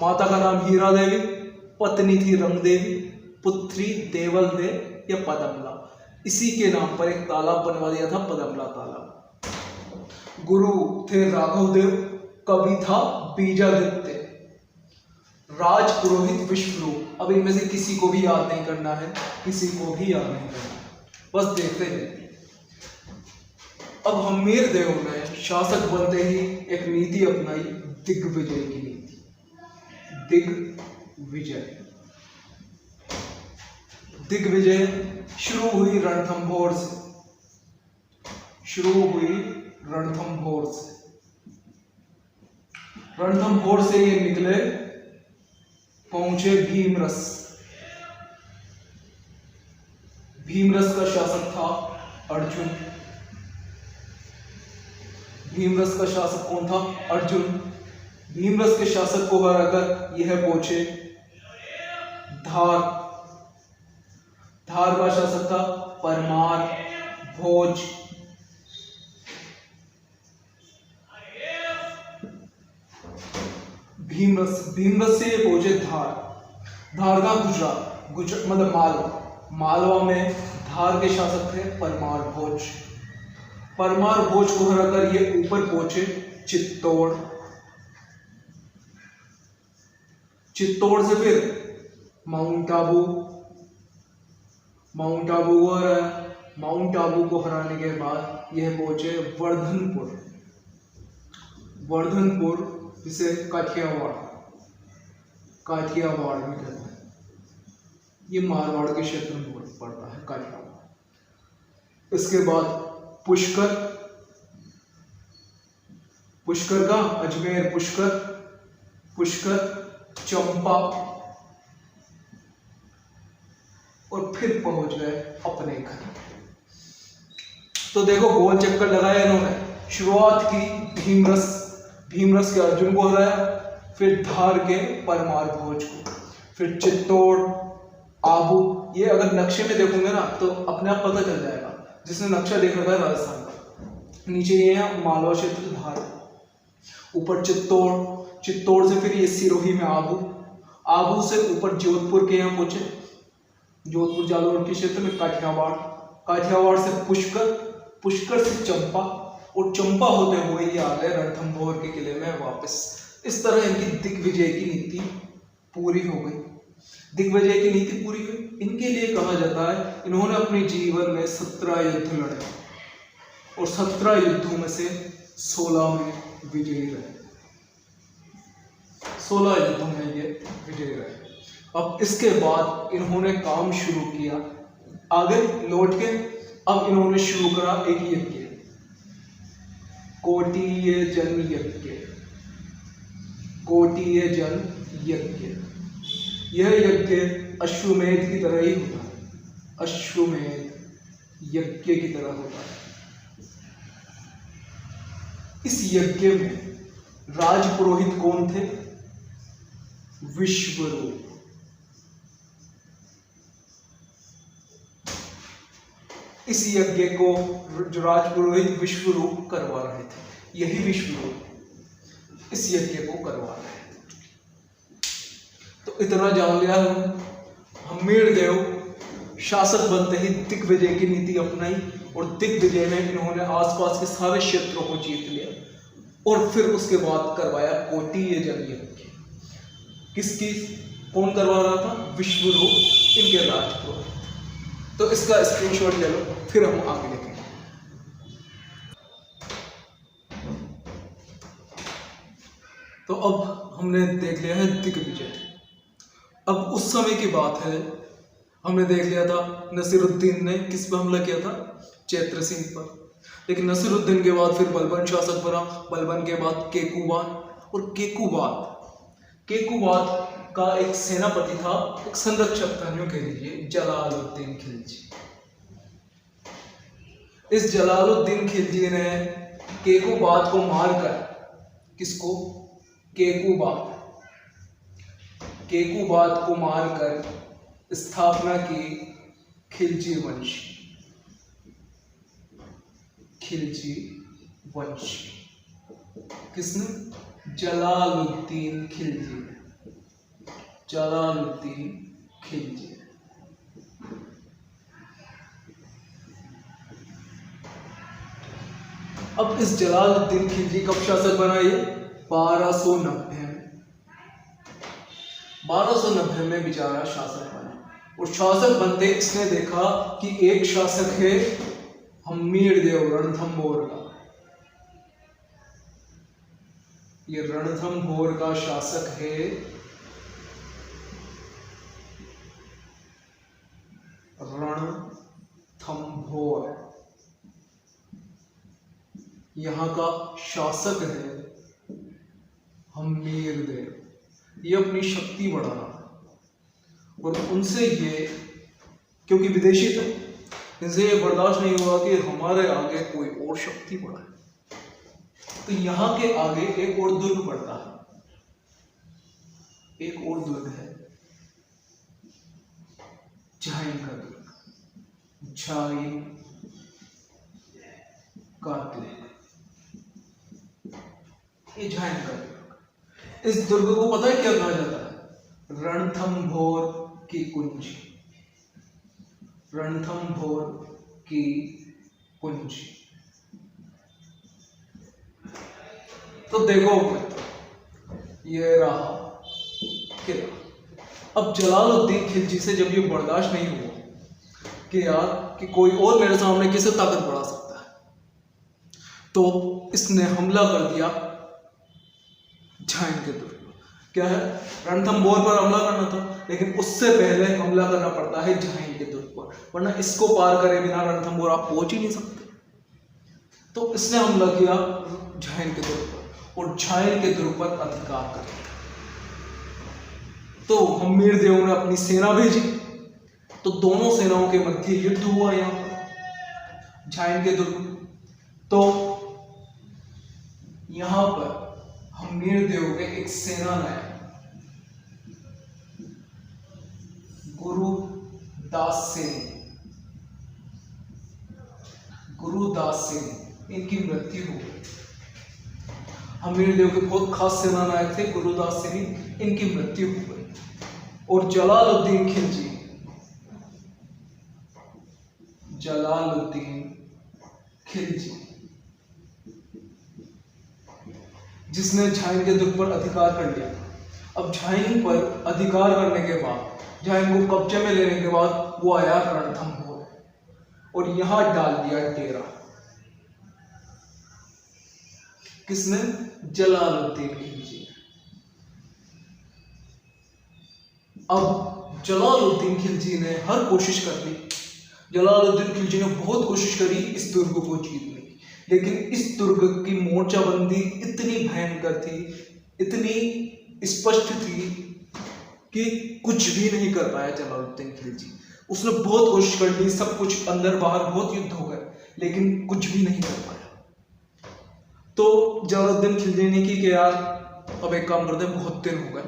माता का नाम हीरा देवी, पत्नी थी रंग देवी, पुत्री देवल दे या पदमला। इसी के नाम पर एक तालाब बनवा दिया था, पदमला तालाब। गुरु थे राघव देव, कवि था बीजादित्य, राजपुरोहित विश्वरूप। अब इनमें से किसी को भी याद नहीं करना है, किसी को भी याद नहीं करना है, बस देखते हैं। अब हम्मीर देव ने शासक बनते ही एक नीति अपनाई, दिग्विजय की नीति। दिग्विजय, दिग्विजय शुरू हुई रणथंभौर से, शुरू हुई रणथंभौर से। रणथंभौर से ये निकले, पहुंचे भीमरस। भीमरस का शासक था अर्जुन। भीमरस का शासक कौन था? अर्जुन। भीमरस के शासक को हराकर यह पहुंचे धार। धार का शासक था परमार भोज। भीमरस से ये पहुंचे धार। धार का गुजरात मतलब मालवा। मालवा में धार के शासक थे परमार भोज। परमार भोज को हराकर ये ऊपर पहुंचे चित्तौड़। चित्तौड़ से फिर माउंट आबू। माउंट आबू को हराया। माउंट आबू को हराने के बाद यह पहुंचे वर्धनपुर। वर्धनपुर जिसे काठियावाड़ भी कहते हैं, ये मारवाड़ के क्षेत्र में पड़ता है काठियावाड़। इसके बाद पुष्कर। पुष्कर का अजमेर, पुष्कर चंपा, और फिर पहुंच गए अपने घर। तो देखो गोल चक्कर लगाया इन्होंने। शुरुआत की भीमरस के अर्जुन को हराया, फिर धार के परमार भोज को, फिर चित्तौड़, आबू। ये अगर नक्शे में देखोगे ना तो अपने आप पता चल जाएगा, जिसने नक्शा देख रखा है राजस्थान का। नीचे ये है मालवा क्षेत्र धार, ऊपर चित्तौड़ से फिर ये सिरोही में आबू से ऊपर जोधपुर के यहाँ पहुंचे। जोधपुर जालौर के क्षेत्र में काठियावाड़ से पुष्कर से चंपा, और चंपा होते हुए ये आ गए रणथंभौर के किले में वापस। इस तरह इनकी दिग्विजय की नीति पूरी हो गई। दिग्विजय की नीति पूरी हुई। इनके लिए कहा जाता है इन्होंने अपने जीवन में 17 युद्ध लड़े, और 17 युद्धों में से 16 में विजयी रहे। 16 युद्धों में ये विजयी रहे। अब इसके बाद इन्होंने काम शुरू किया आगे लौट के। अब इन्होंने शुरू करा एक यज्ञ, कोटीय जन यज्ञ। कोटीय जन यज्ञ, यह यज्ञ अश्वमेध की तरह ही होता है। अश्वमेध यज्ञ की तरह होता है। इस यज्ञ में राज पुरोहित कौन थे? विश्वरूप। इस यज्ञ को जो राज पुरोहित विश्वरूप करवा रहे थे, यही विश्वरूप इस यज्ञ को करवा रहे थे। तो इतना जान लिया हम मेढ़देव शासक बनते ही दिग्विजय की नीति अपनाई और दिग्विजय में इन्होंने आसपास के सारे क्षेत्रों को जीत लिया और फिर उसके बाद करवाया कोटीय जन यज्ञ। किसकी? कौन करवा रहा था? विश्वरूप, इनके राजपुरोहित। तो इसका स्क्रीनशॉट ले लो, फिर हम आगे देखेंगे। तो अब हमने देख लिया है दिग्विजय। अब उस समय की बात है, हमने देख लिया था नसीरुद्दीन ने किस पर हमला किया था? चैत्र सिंह पर। लेकिन नसीरुद्दीन के बाद फिर बलबन शासक बना, बलबन के बाद केकुबाद, और केकुबाद का एक सेनापति था, एक संरक्षक था, यूं कह लीजिए जलालुद्दीन खिलजी। इस जलालुद्दीन खिलजी ने केकुबाद को मारकर, किसको? केकुबाद को मारकर स्थापना की खिलजी वंश। किसने? जलालुद्दीन खिलजी। अब इस जलालुद्दीन खिलजी कब शासक बना? ये 1290 में बेचारा शासक बना। और शासक बनते इसने देखा कि एक शासक है हम्मीरदेव रणथंभौर का। ये रणथंभौर का शासक है रणथंभौर, यहां का शासक है हम्मीरदेव। ये अपनी शक्ति बढ़ा रहा और उनसे ये, क्योंकि विदेशी थे, इनसे ये बर्दाश्त नहीं हुआ कि हमारे आगे कोई और शक्ति बढ़ाए। तो यहाँ के आगे एक और दुर्ग पड़ता है, एक और दुर्ग है झाइन का दुर्ग। ये झाइन का दुर्ग। इस दुर्ग को पता है क्या कहा जाता है? रणथंभौर की कुंजी। रणथंभौर की कुंजी। तो देखो ये रहा किला। अब जलालुद्दीन खिलजी से जब ये बर्दाश्त नहीं हुआ कि यार कि कोई और मेरे सामने किसे ताकत बढ़ा सकता है, तो इसने हमला कर दिया झाइन के दुर्ग। क्या है? रणथंभौर पर हमला करना था, लेकिन उससे पहले हमला करना पड़ता है झाइन के दुर्ग पर, वरना इसको पार करे बिना रणथंभौर आप पहुंच ही नहीं सकते। तो इसने हमला किया झाइन के दुर्ग पर और झाइन के दुर्ग पर अधिकार कर लिया। तो हम्मीरदेव ने अपनी सेना भेजी, तो दोनों सेनाओं के मध्य युद्ध हुआ यहां पर झाइन के दुर्ग। तो यहां पर हम्मीरदेव के एक सेना नायक गुरुदास सेन, इनकी मृत्यु हो गई। हम्मीरदेव के बहुत खास सेना नायक थे गुरुदास सेन, इनकी मृत्यु हो गई। और जलालुद्दीन खिलजी जिसने झाइन के दुर्ग पर अधिकार कर लिया। अब झाइन पर अधिकार करने के बाद, झाइन को कब्जे में लेने के बाद, वो आया रणथंभौर और यहां डाल दिया डेरा। किसने? जलालुद्दीन खिलजी। अब जलालुद्दीन खिलजी ने हर कोशिश कर ली, जलालुद्दीन खिलजी ने बहुत कोशिश करी इस दुर्ग को जीतने की, लेकिन इस दुर्ग की मोर्चाबंदी इतनी भयंकर थी, इतनी स्पष्ट थी कि कुछ भी नहीं कर पाया जलालुद्दीन खिलजी। उसने बहुत कोशिश कर ली, सब कुछ अंदर बाहर बहुत युद्ध हो गए, लेकिन कुछ भी नहीं कर पाया। तो जलालुद्दीन खिलजी ने की कि यार अब एक काम करते हैं, बहुत दिन हो गए,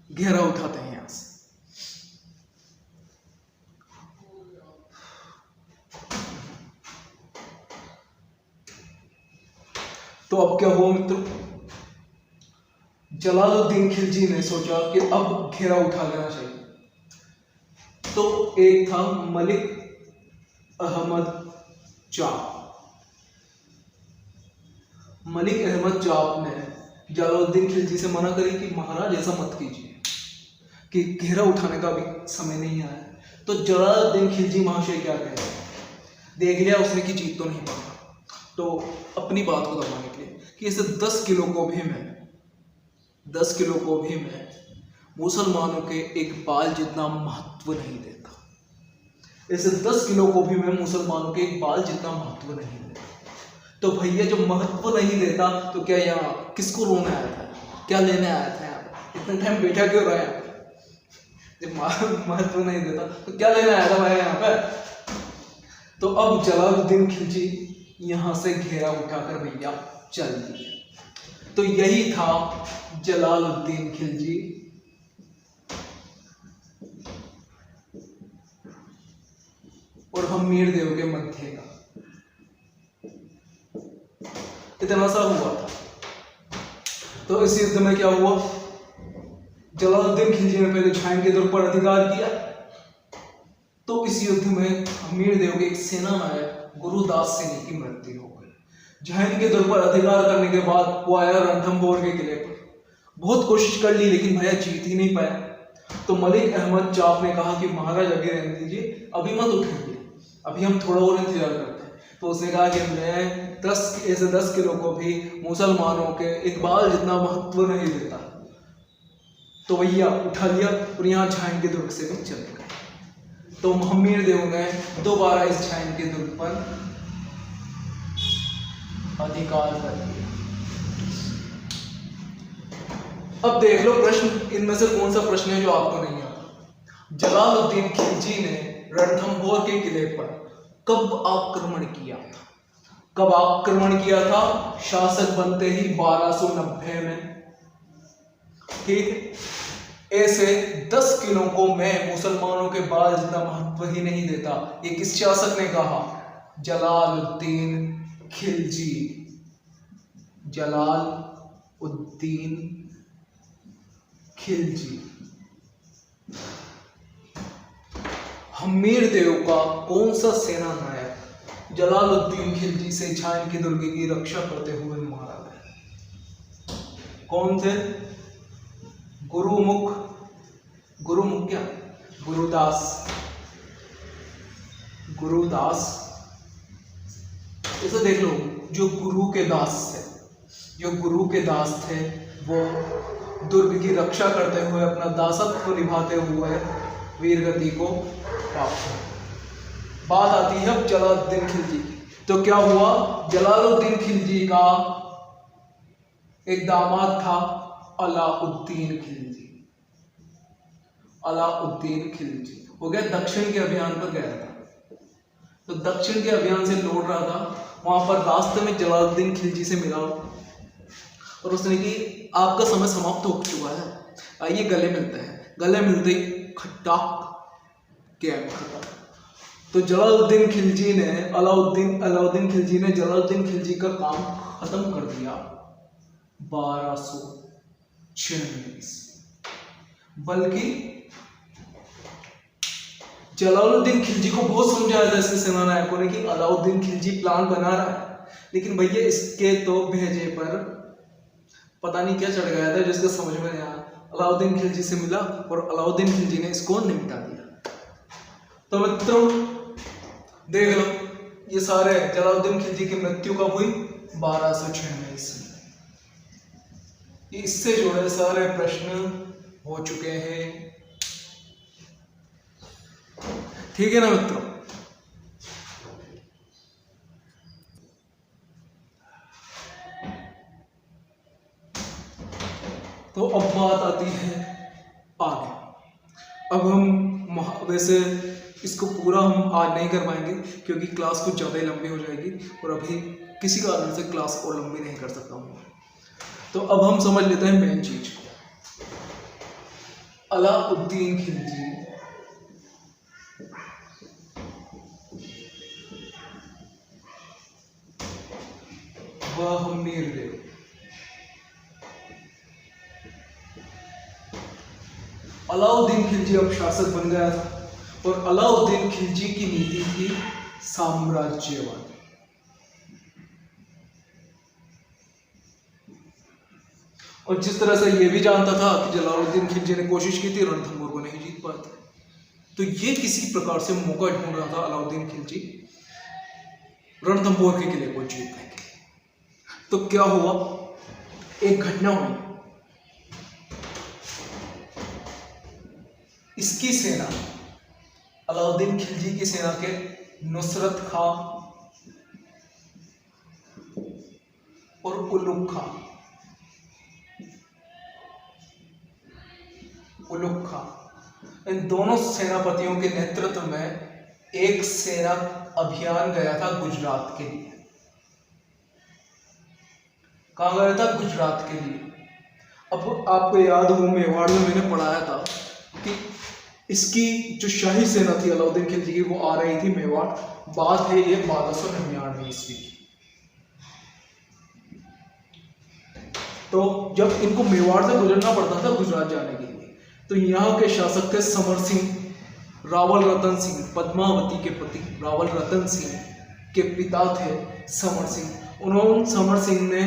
घेरा उठाते हैं यहां से। तो अब क्या हुआ मित्रों, जलालुद्दीन खिलजी ने सोचा कि अब घेरा उठा लेना चाहिए। तो एक था मलिक अहमद चाप। मलिक अहमद चाप ने जलालुद्दीन खिलजी से मना करी कि महाराज ऐसा मत कीजिए, कि घेरा उठाने का भी समय नहीं आया। तो जलालुद्दीन खिलजी महाशय क्या कह रहे, देख लिया उसने कि जीत तो नहीं पाता, तो अपनी बात को दबाने के लिए कि इसे 10 किलो को भी मैं मुसलमानों के एक बाल जितना महत्व नहीं देता। इसे 10 किलो को भी मैं मुसलमानों के एक बाल जितना महत्व नहीं देता। तो भैया जब महत्व नहीं देता तो क्या यहाँ किसको रोने आया था, क्या लेने आया था यहाँ पे, इतने टाइम बैठा क्यों रहा है? जब महत्व नहीं देता तो क्या लेने आया था भाई यहाँ पे? तो अब जलालुद्दीन खिलजी यहाँ से घेरा उठाकर भैया चल दिए। तो यही था जलालुद्दीन खिलजी और हमीर देव के मध्य का इतना सा हुआ था। तो इस युद्ध में क्या हुआ, जलालुद्दीन खिलजी ने पहले झाइन के दौर पर अधिकार किया। तो इस युद्ध में हमीर देव के एक सेना नायक गुरुदास सिंह की मृत्यु हो गई। झाइन के दौर पर अधिकार करने के बाद वो आया रणथंभौर के किले पर, बहुत कोशिश कर ली लेकिन भैया जीत ही नहीं पाया। तो मलिक अहमद चाप ने कहा कि महाराज अभी रहने दीजिए, अभी मत उठाइए, अभी हम थोड़ा और इंतजार करते हैं। तो उसने कहा कि मैं 10 किलो को भी मुसलमानों के एक बाल जितना महत्व नहीं देता। तो भैया उठा लिया और यहाँ झाइन के दुर्ग से भी चले गए। तो हमीर देव ने दोबारा इस झाइन के दुर्ग पर अधिकार कर लिया। अब देख लो प्रश्न, इनमें से कौन सा प्रश्न है जो आपको नहीं आता। जलालुद्दीन खिलजी ने रणथंभौर के किले पर कब आक्रमण किया था? कब आक्रमण किया था? शासक बनते ही 1290 में। ठीक, ऐसे 10 किलो को मैं मुसलमानों के बाल जितना महत्व ही नहीं देता, ये किस शासक ने कहा? जलालुद्दीन खिलजी। जलालुद्दीन खिलजी। हमीर देव का कौन सा सेना नायक जलालुद्दीन खिलजी से झाइन के दुर्ग की रक्षा करते हुए मारा गया? कौन थे? गुरुमुख क्या? गुरुदास। इसे देख लो, जो गुरु के दास थे वो दुर्ग की रक्षा करते हुए अपना दासत्व निभाते हुए वीरगति को प्राप्त हुए। बात आती है अब जलालुद्दीन खिलजी की। तो क्या हुआ, जलालुद्दीन खिलजी का एक दामाद था अलाउद्दीन खिलजी। वो गया दक्षिण के अभियान पर गया था। तो दक्षिण के अभियान से लौट रहा था, वहां पर रास्ते में जलालुद्दीन खिलजी से मिला और उसने कि आपका समय समाप्त हो चुका है, आइए गले मिलते हैं। गले मिलते ही खट्टा कैम खत्म। तो अलाउद्दीन खिलजी ने जलालुद्दीन खिलजी का काम खत्म कर दिया 1296। बल्कि जलालुद्दीन खिलजी को बहुत समझाया था इसके सेना नायकों ने कि अलाउद्दीन खिलजी प्लान बना रहा है, लेकिन भैया इसके तो भेजे पर पता नहीं क्या चढ़ गया था जिसका समझ में नहीं आया। अलाउद्दीन खिलजी से मिला और अलाउद्दीन खिलजी ने इसको निपटा दिया। तो मित्रों देख लो, ये सारे जलालुद्दीन खिलजी की मृत्यु कब हुई? 1296 में। इससे जुड़े सारे प्रश्न हो चुके हैं। ठीक है ना मित्रों? तो अब बात आती है आगे। अब हम वैसे इसको पूरा हम आज नहीं कर पाएंगे क्योंकि क्लास कुछ ज़्यादा ही लंबी हो जाएगी और अभी किसी कारण से क्लास और लंबी नहीं कर सकता हूँ। तो अब हम समझ लेते हैं मेन चीज को। अलाउद्दीन खिलजी व हम्मीर देव अलाउद्दीन खिलजी अब शासक बन गया था और अलाउद्दीन खिलजी की नीति थी साम्राज्यवाद। और जिस तरह से ये भी जानता था कि जलालुद्दीन खिलजी ने कोशिश की थी, रणथंभौर को नहीं जीत पाए थे, तो ये किसी प्रकार से मौका ढूंढ रहा था अलाउद्दीन खिलजी रणथंभौर के किले को जीतने के लिए। तो क्या हुआ, एक घटना हुई। इसकी सेना, अलाउद्दीन खिलजी की सेना के नुसरत खां और उलुग खां इन दोनों सेनापतियों के नेतृत्व में एक सेना अभियान गया था गुजरात के लिए। कहां गया था? गुजरात के लिए। अब आपको याद हो, मेवाड़ में मैंने पढ़ाया था कि इसकी जो शाही सेना थी अलाउद्दीन खिलजी की, वो आ रही थी मेवाड़। बात है ये 1299 ईस्वी की। तो जब इनको मेवाड़ से गुजरना पड़ता था गुजरात जाने के लिए, तो यहाँ के शासक थे समर सिंह, रावल रतन सिंह, पद्मावती के पति रावल रतन सिंह के पिता थे समर सिंह। उन्होंने, समर सिंह ने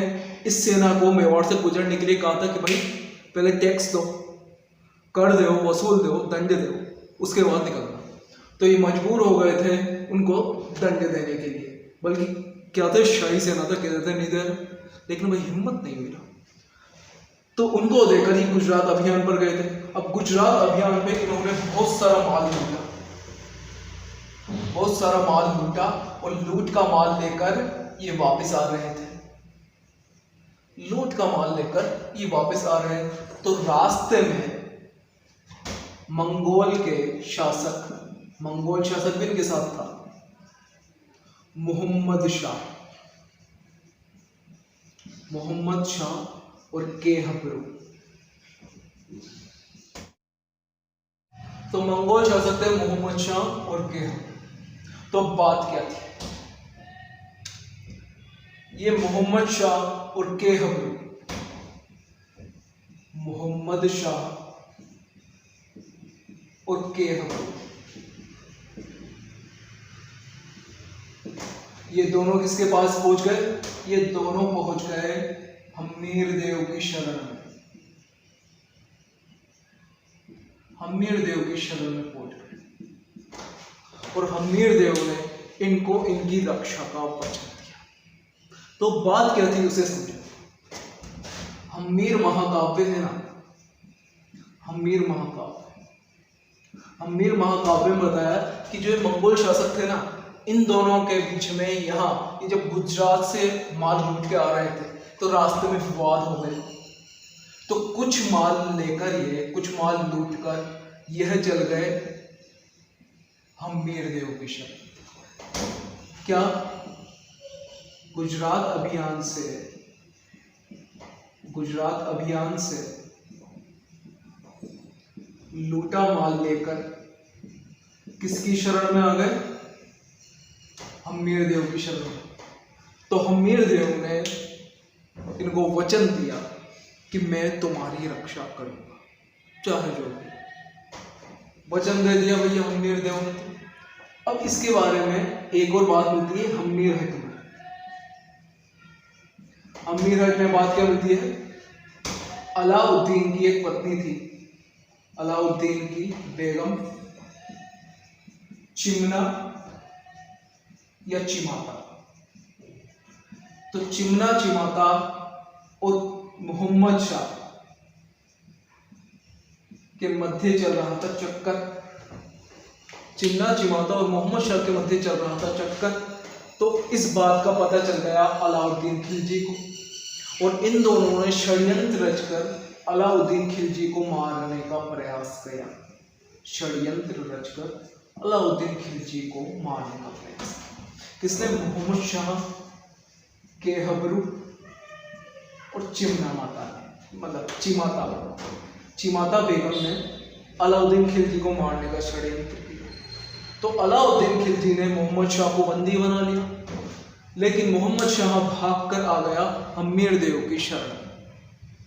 इस सेना को मेवाड़ से गुजरने के लिए कहा था कि भाई पहले टैक्स दो, कर दो, वसूल दो, दंड दो, उसके बाद निकलना। तो ये मजबूर हो गए थे उनको दंड देने के लिए, बल्कि क्या थे, शाही सेना था, कहते थे नहीं दे, लेकिन भाई हिम्मत नहीं मिला। तो उनको लेकर ही गुजरात अभियान पर गए थे। अब गुजरात अभियान में इन्होंने बहुत सारा माल लूटा और लूट का माल लेकर ये वापस आ रहे थे। तो रास्ते में मंगोल शासक भी इनके साथ था, मोहम्मद शाह और केहपरू। तो मंगोल शासक थे मोहम्मद शाह और केहपरू। तो बात क्या थी, ये मोहम्मद शाह और केहपरू, ये दोनों किसके पास पहुंच गए? ये दोनों पहुंच गए हम्मीर देव की शरण में। पहुंच गए और हम्मीर देव ने इनको इनकी रक्षा का वचन दिया। तो बात क्या थी उसे समझो। हम्मीर महाकाव्य है ना, हम्मीर महाकाव्य में बताया कि जो मंगोल शासक थे ना, इन दोनों के बीच में यहाँ ये जब गुजरात से माल लूट के आ रहे थे तो रास्ते में विवाद हो गए। तो कुछ माल लूट कर यह चल गए हम्मीर देव की शरण। क्या? गुजरात अभियान से लूटा माल लेकर किसकी शरण में आ गए? हम्मीर देव की शरण में। तो हम्मीर देव ने इनको वचन दिया कि मैं तुम्हारी रक्षा करूंगा, चाहे जो भी। वचन दे दिया भैया हम्मीर देव ने। अब इसके बारे में एक और बात मिलती है हम्मीर हट में। हम्मीर हट में बात क्या मिलती है? अलाउद्दीन की एक पत्नी थी, अलाउद्दीन की बेगम चिमना या चिमाता। तो चिमाता और मोहम्मद शाह के मध्य चल रहा था चक्कर। चिमाता और मोहम्मद शाह के मध्य चल रहा था चक्कर। तो इस बात का पता चल गया अलाउद्दीन खिलजी को और इन दोनों ने षड्यंत्र रचकर अलाउद्दीन खिलजी को मारने का प्रयास किया। अलाउद्दीन खिलजी को मारने का प्रयास किसने? मोहम्मद शाह के हबरू और चिमना माता ने, मतलब चिमाता बेगम ने अलाउद्दीन खिलजी को मारने का षड्यंत्र किया। तो अलाउद्दीन खिलजी ने मोहम्मद शाह को बंदी बना लिया, लेकिन मोहम्मद शाह भागकर आ गया हम्मीर देव की शरण।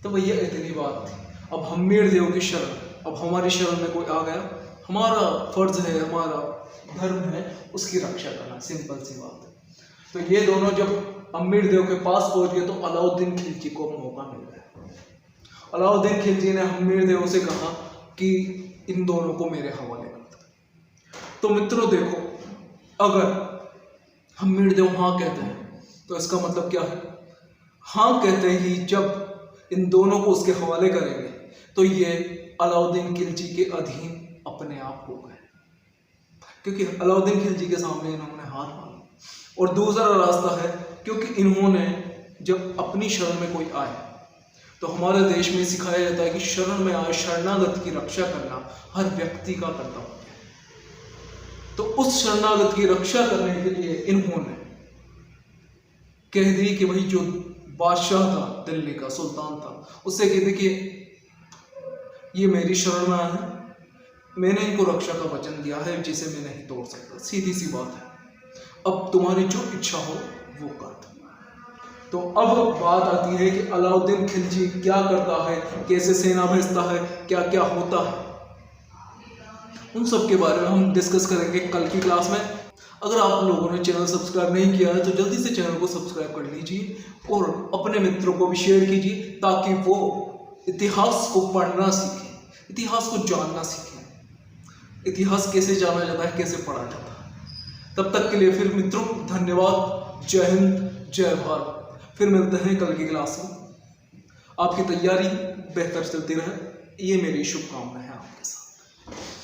तो भैया इतनी बात थी। अब हम्मीर देव की शरण, अब हमारी शरण में कोई आ गया, हमारा फर्ज है, हमारा धर्म है उसकी रक्षा करना, सिंपल सी बात है। तो ये दोनों जब हम्मीर देव के पास पहुंच गए तो अलाउद्दीन खिलजी को मौका मिल गया। अलाउद्दीन खिलजी ने हम्मीर देव से कहा कि इन दोनों को मेरे हवाले कर दो। तो मित्रों देखो, अगर हम्मीर देव हाँ कहते हैं तो इसका मतलब क्या है? हाँ कहते ही जब इन दोनों को उसके हवाले करेंगे तो ये अलाउद्दीन खिलजी के अधीन अपने आप हो गए, क्योंकि अलाउद्दीन खिलजी के सामने इन्होंने हार मानी। और दूसरा रास्ता है, क्योंकि इन्होंने जब अपनी शरण में कोई आए तो हमारे देश में सिखाया जाता है कि शरण में आए शरणागत की रक्षा करना हर व्यक्ति का कर्तव्य है। तो उस शरणागत की रक्षा करने के लिए इन्होंने कह दी कि भाई जो बादशाह था, दिल्ली का सुल्तान था, उससे कह दी कि ये मेरी शरण में आए हैं, मैंने इनको रक्षा का वचन दिया है जिसे मैं नहीं तोड़ सकता, सीधी सी बात है। अब तुम्हारी जो इच्छा हो वो कर दो। तो अब बात आती है कि अलाउद्दीन खिलजी क्या करता है, कैसे सेना भेजता है, क्या क्या होता है, उन सब के बारे में हम डिस्कस करेंगे कल की क्लास में। अगर आप लोगों ने चैनल सब्सक्राइब नहीं किया है तो जल्दी से चैनल को सब्सक्राइब कर लीजिए और अपने मित्रों को भी शेयर कीजिए, ताकि वो इतिहास को पढ़ना सीखें, इतिहास को जानना सीखें। इतिहास कैसे जाना जाता है, कैसे पढ़ा जाता है। तब तक के लिए फिर मित्रों धन्यवाद। जय हिंद, जय भारत। फिर मिलते हैं कल की क्लास में। आपकी तैयारी बेहतर चलती रहे, ये मेरी शुभकामनाएं हैं आपके साथ।